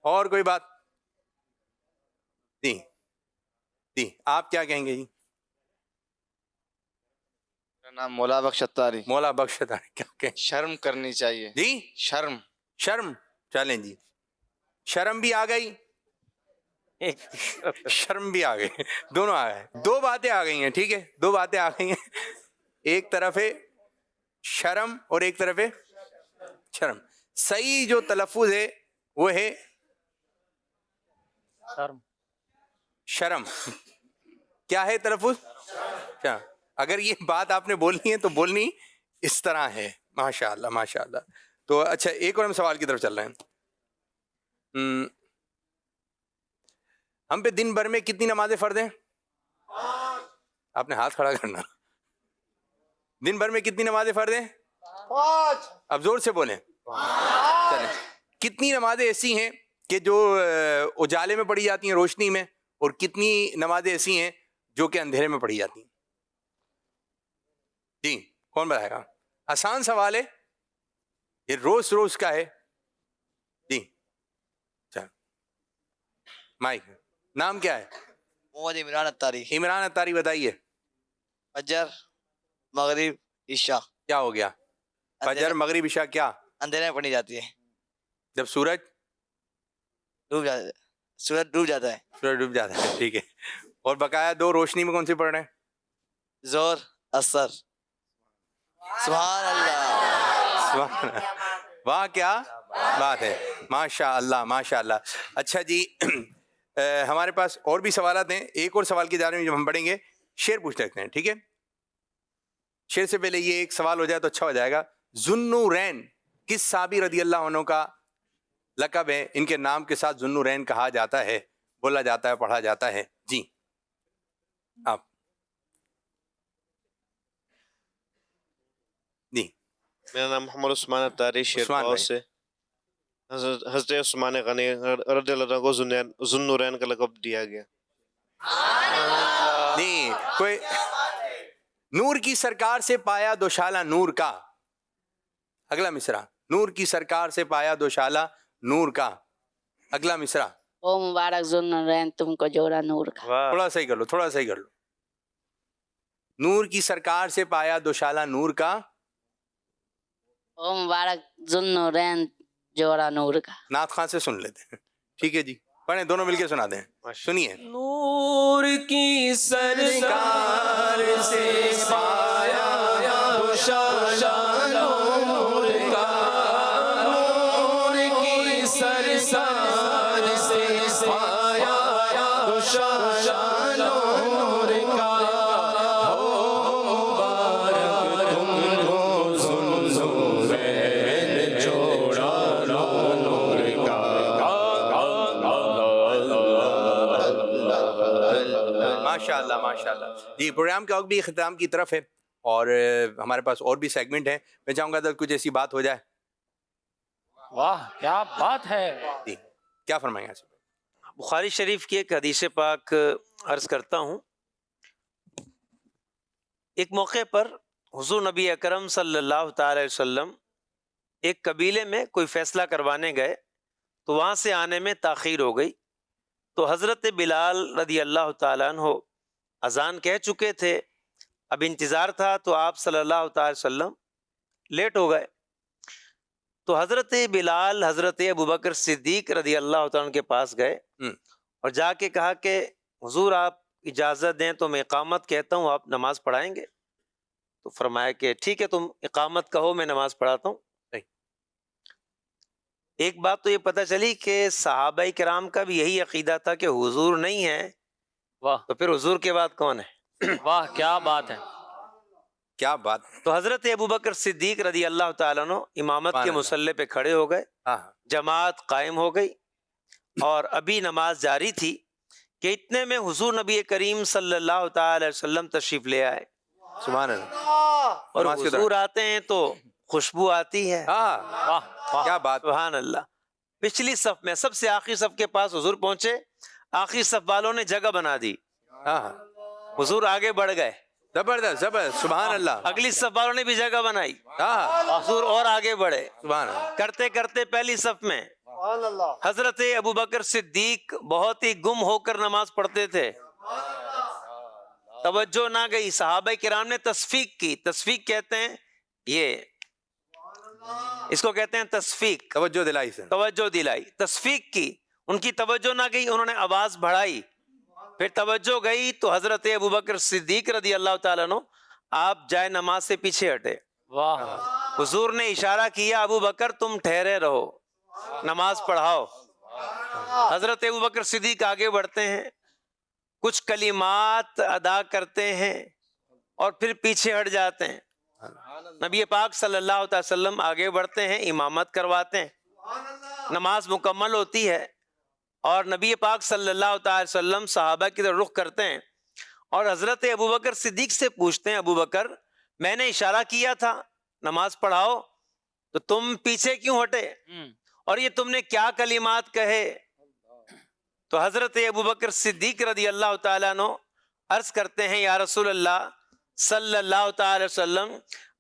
اور کوئی بات؟ جی آپ کیا کہیں گے؟ جی میرا نام مولا بخش اتاری. کیا کہیں؟ شرم کرنی چاہیے. جی شرم. چلیں جی, شرم بھی آ گئی, شرم بھی آ گئی, دونوں آ گئے. 2 باتیں آ گئی ہیں. ٹھیک ہے, 2 باتیں آ گئی ہیں. ایک طرف ہے شرم اور ایک طرف ہے شرم. صحیح جو تلفظ ہے وہ ہے شرم. کیا ہے تلفظ؟ اگر یہ بات آپ نے بولنی ہے تو بولنی اس طرح ہے. ماشاءاللہ. تو اچھا ایک اور ہم سوال کی طرف چل رہے ہیں. ہم پہ دن بھر میں کتنی نمازیں فرض ہیں؟ آپ نے ہاتھ کھڑا کرنا. دن بھر میں کتنی نمازیں فرض ہیں؟ 5. اب زور سے بولیں. چلیں کتنی نمازیں ایسی ہیں کہ جو اجالے میں پڑھی جاتی ہیں, روشنی میں, اور کتنی نمازیں ایسی ہیں جو کہ اندھیرے میں پڑھی جاتی ہیں؟ جی کون بتائے گا؟ آسان سوال ہے یہ, روز کا ہے. جی چل مائک. نام کیا ہے؟ محمد عمران اتاری. عمران اتاری, بتائیے. فجر مغرب عشاء. کیا ہو گیا؟ فجر مغرب عشاء کیا اندھیرے میں پڑھی جاتی ہے جب سورج ڈوب جاتا ہے. ٹھیک ہے. اور بقایا 2 روشنی میں کون سی پڑھ رہے ہیں؟ زور اثر. سبحان اللہ. واہ کیا بات ہے. ماشاء اللہ. اچھا جی, ہمارے پاس اور بھی سوالات ہیں. ایک اور سوال کی جانب میں جب ہم پڑھیں گے شعر پوچھ رکھتے ہیں. ٹھیک ہے, شعر سے پہلے یہ ایک سوال ہو جائے تو اچھا ہو جائے گا. ذوالنورین کس صحابی رضی اللہ عنہ کا لقب ہے؟ ان کے نام کے ساتھ ذوالنورین کہا جاتا ہے, بولا جاتا ہے, پڑھا جاتا ہے. جی آپ. جی میرا نام محمد عثمان اتاری عثمان شیرپاؤ بھائی۔ سے حضرت عثمان غنی رضی اللہ عنہ کو ذو النورین کا لقب دیا گیا. نہیں کوئی نور کی سرکار سے پایا دوشالہ نور کا. اگلا مصرع. نور کی سرکار سے پایا دوشالہ نور کا. اگلا مصرع. او مبارک ذوالنورین تم کو جوڑا نور کا. تھوڑا صحیح کر لو، تھوڑا صحیح کر لو. نور کی سرکار سے پایا دوشالہ نور کا. او مبارک ذوالنورین جوڑا نور کا. نعت خان سے سن لیتے ہیں. ٹھیک ہے جی، پڑھیں، دونوں مل کے سنا دیں. سنیے. نور کی سرکار سے پایا دوشالہ نور کا. نور کی سرکار سے پایا دوشالہ نور کا. ہو مبارک تم کو ذوالنورین جوڑا نور کا. ماشاء اللہ ماشاء اللہ. جی پروگرام کا وقت بھی اختتام کی طرف ہے اور ہمارے پاس اور بھی سیگمنٹ ہیں. میں چاہوں گا کچھ ایسی بات ہو جائے. واہ کیا بات ہے. جی کیا فرمائیں گے؟ بخاری شریف کی ایک حدیث پاک عرض کرتا ہوں. ایک موقع پر حضور نبی اکرم صلی اللہ تعالی وسلم ایک قبیلے میں کوئی فیصلہ کروانے گئے تو وہاں سے آنے میں تاخیر ہو گئی. تو حضرت بلال رضی اللہ تعالیٰ عنہ اذان کہہ چکے تھے. اب انتظار تھا تو آپ صلی اللہ تعالی وسلم لیٹ ہو گئے. تو حضرت بلال حضرت ابوبکر صدیق رضی اللہ تعالیٰ عنہ کے پاس گئے اور جا کے کہا کہ حضور آپ اجازت دیں تو میں اقامت کہتا ہوں، آپ نماز پڑھائیں گے؟ تو فرمایا کہ ٹھیک ہے تم اقامت کہو میں نماز پڑھاتا ہوں. ایک بات تو یہ پتہ چلی کہ صحابہ کرام کا بھی یہی عقیدہ تھا کہ حضور نہیں ہے. واہ. تو پھر حضور کے بعد کون ہے؟ واہ کیا بات ہے. کیا بات. تو حضرت ابوبکر صدیق رضی اللہ تعالیٰ عنہ امامت کے مصلی پہ کھڑے ہو گئے. جماعت قائم ہو گئی اور ابھی نماز جاری تھی کہ اتنے میں حضور نبی کریم صلی اللہ تعالی وسلم تشریف لے آئے. سبحان اللہ. اور حضور آتے ہیں تو خوشبو آتی ہے. کیا بات. سبحان اللہ. پچھلی صف میں سب سے آخری صف کے پاس حضور پہنچے. آخری صف والوں نے جگہ بنا دی. حضور آگے بڑھ گئے. زبردست زبردست. سبحان اللہ. اگلی صف والوں نے بھی جگہ بنائی. حضور اور آگے بڑھے. سبحان اللہ. کرتے کرتے پہلی صف میں حضرت ابوبکر صدیق بہت ہی گم ہو کر نماز پڑھتے تھے. توجہ نہ گئی. صحابہ کرام نے تصفیق کی. تصفیق کہتے ہیں یہ اس کو کہتے ہیں تصفیق. توجہ دلائی سے. توجہ دلائی. تصفیق کی. ان کی توجہ نہ گئی، انہوں نے آواز بڑھائی. پھر توجہ گئی تو حضرت ابوبکر صدیق رضی اللہ تعالیٰ عنہ آپ جائے نماز سے پیچھے ہٹے. واہ. حضور نے اشارہ کیا ابوبکر تم ٹھہرے رہو، نماز پڑھاؤ. حضرت ابوبکر صدیق آگے بڑھتے ہیں، کچھ کلمات ادا کرتے ہیں اور پھر پیچھے ہٹ جاتے ہیں. نبی پاک صلی اللہ علیہ وسلم آگے بڑھتے ہیں، امامت کرواتے ہیں. نماز مکمل ہوتی ہے اور نبی پاک صلی اللہ علیہ وسلم صحابہ کی طرف رخ کرتے ہیں اور حضرت ابوبکر صدیق سے پوچھتے ہیں ابوبکر میں نے اشارہ کیا تھا نماز پڑھاؤ تو تم پیچھے کیوں ہٹے اور یہ تم نے کیا کلمات کہے؟ تو حضرت ابوبکر صدیق رضی اللہ تعالیٰ عنہ عرض کرتے ہیں یا رسول اللہ صلی اللہ تعالی وسلم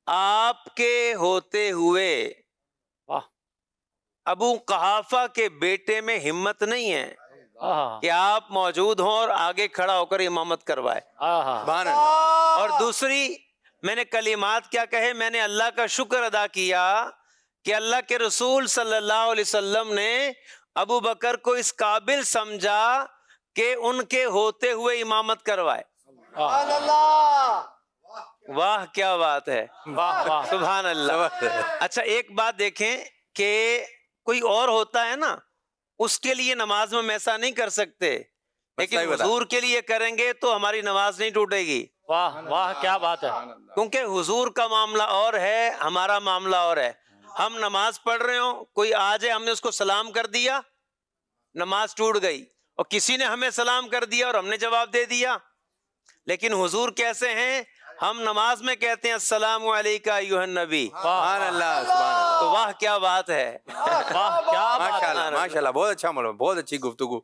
آپ کے ہوتے ہوئے ابو قحافہ کے بیٹے میں ہمت نہیں ہے کہ آپ موجود ہوں اور آگے کھڑا ہو کر امامت کروائے. اور دوسری میں نے کلمات کیا کہے؟ میں نے اللہ کا شکر ادا کیا کہ اللہ کے رسول صلی اللہ علیہ وسلم نے ابو بکر کو اس قابل سمجھا کہ ان کے ہوتے ہوئے امامت کروائے. واہ کیا بات ہے. سبحان اللہ. اچھا ایک بات دیکھیں کہ کوئی اور ہوتا ہے نا اس کے لیے نماز میں ایسا نہیں کر سکتے، لیکن حضور کے لیے کریں گے تو ہماری نماز نہیں ٹوٹے گی. واہ واہ کیا بات ہے. کیونکہ حضور کا معاملہ اور ہے، ہمارا معاملہ اور ہے. ہم نماز پڑھ رہے ہوں، کوئی آ جائے ہم نے اس کو سلام کر دیا، نماز ٹوٹ گئی. اور کسی نے ہمیں سلام کر دیا اور ہم نے جواب دے دیا. لیکن حضور کیسے ہیں؟ ہم نماز میں کہتے ہیں السلام علیکہ ایھا النبی، سبحان اللہ سبحان اللہ، تو واہ کیا بات ہے، واہ کیا ماشاءاللہ ماشاءاللہ، بہت اچھا مولانا، بہت اچھی گفتگو۔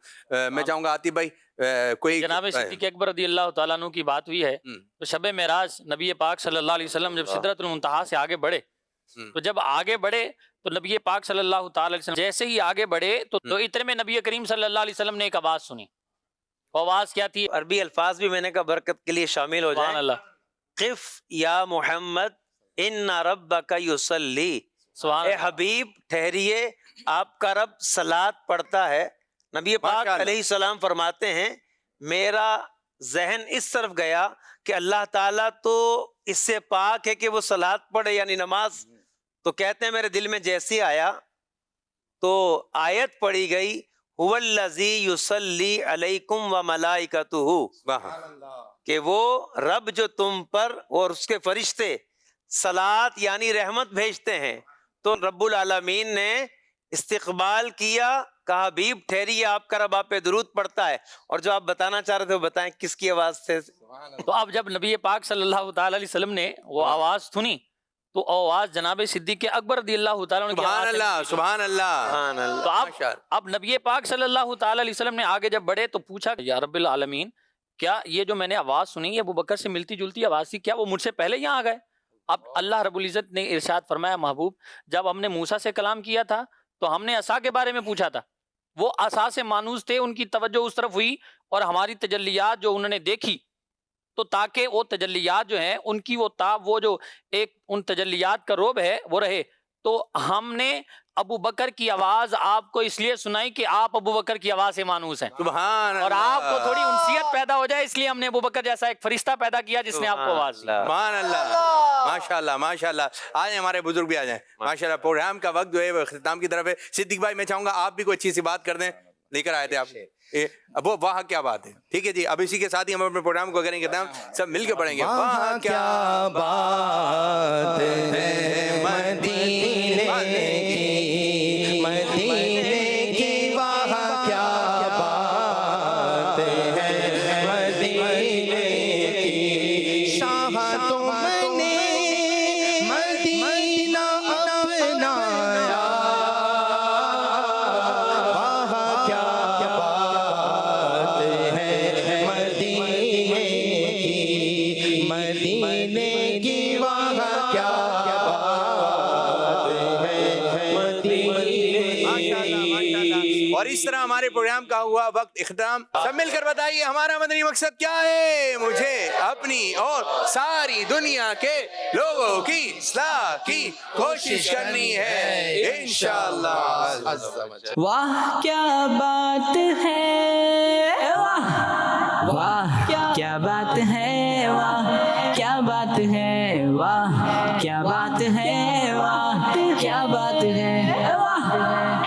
میں چاہوں گا عاطف بھائی کوئی جناب صدیق اکبر رضی اللہ تعالیٰ عنہ کی بات ہوئی ہے تو شب معراج نبی پاک صلی اللہ علیہ وسلم جب سدرۃ المنتہا سے آگے بڑھے تو جب آگے بڑھے تو نبی پاک صلی اللہ تعالیٰ علیہ وسلم جیسے ہی آگے بڑھے تو اتنے میں نبی کریم صلی اللہ علیہ وسلم نے ایک آواز سنی۔ وہ آواز کیا تھی؟ عربی الفاظ بھی میں نے کہا برکت کے لیے شامل ہو سبحان جائیں۔ اللہ، قف یا محمد ان ربک یصلی، سبحان اے اللہ، حبیب ٹھہریے آپ کا رب صلات پڑھتا ہے۔ نبی پاک ماشاءاللہ۔ علیہ السلام فرماتے ہیں میرا ذہن اس طرف گیا کہ اللہ تعالیٰ تو اس سے پاک ہے کہ وہ صلات پڑھے یعنی نماز، تو کہتے ہیں میرے دل میں جیسی آیا تو آیت پڑھی گئی هو الذی یصلی علیکم وملائکتہ، کہ وہ رب جو تم پر اور اس کے فرشتے صلات یعنی رحمت بھیجتے ہیں۔ تو رب العالمین نے استقبال کیا، کہا حبیب ٹھہریے آپ کا رب آپ پہ درود پڑھتا ہے، اور جو آپ بتانا چاہ رہے تھے وہ بتائیں کس کی آواز سے؟ تو اب جب نبی پاک صلی اللہ تعالیٰ علیہ وسلم نے وہ آواز سنی تو آواز جناب صدیق اکبر رضی اللہ تعالیٰ عنہ کی سبحان آواز سے اللہ نکلی۔ سبحان اللہ سبحان اللہ۔ تو اب نبی پاک صلی اللہ تعالیٰ علیہ وسلم نے آگے جب بڑھے تو پوچھا یا رب العالمین کیا یہ جو میں نے آواز سنی ہے ابو بکر سے ملتی جلتی آواز تھی، کیا وہ مجھ سے پہلے یہاں آ گئے؟ اب اللہ رب العزت نے ارشاد فرمایا محبوب جب ہم نے موسیٰ سے کلام کیا تھا تو ہم نے عصا کے بارے میں پوچھا تھا، وہ عصا سے مانوس تھے، ان کی توجہ اس طرف ہوئی اور ہماری تجلیات جو انہوں نے دیکھی تو تاکہ وہ تجلیات جو ہیں ان کی وہ جو ایک ان تجلیات کا روب ہے وہ رہے، تو ہم نے ابو بکر کی آواز آپ کو اس لیے سنائی کہ آپ ابو بکر کی آواز سے مانوس ہیں، سبحان اور آپ کو تھوڑی انسیت پیدا ہو جائے اس لیے ہم نے ابو بکر جیسا ایک فرشتہ پیدا کیا جس نے آپ کو آواز دی۔ سبحان اللہ ماشاءاللہ ماشاءاللہ۔ آئیں ہمارے بزرگ بھی آ جائیں ماشاءاللہ۔ پروگرام کا وقت جو ہے وہ اختتام کی طرف ہے۔ صدیق بھائی میں چاہوں گا آپ بھی کوئی اچھی سی بات کر دیں، لے کر آئے تھے آپ، اب وہ واہ کیا بات ہے، ٹھیک ہے جی۔ اب اسی کے ساتھ ہی ہم اپنے پروگرام کو کریں گے ختم، سب مل کے پڑھیں گے واہ کیا بات ہے مدینے کی، مدینے کی واہ کیا بات ہے مدینے کی، شاہ تم نے مدینہ اپنایا، واہ کیا بات ہے مدینے کی، مدینے کی واہ کیا بات ہے مدینے۔ اور اس طرح ہمارے پروگرام کا ہوا وقت اختتام۔ سب مل کر بتائیے ہمارا مدنی مقصد کیا ہے؟ مجھے اپنی اور ساری دنیا کے لوگوں کی اصلاح کی کوشش کرنی ہے انشاءاللہ۔ واہ کیا بات ہے، واہ واہ کیا بات ہے، واہ کیا بات ہے، واہ کیا بات ہے، واہ کیا بات ہے، واہ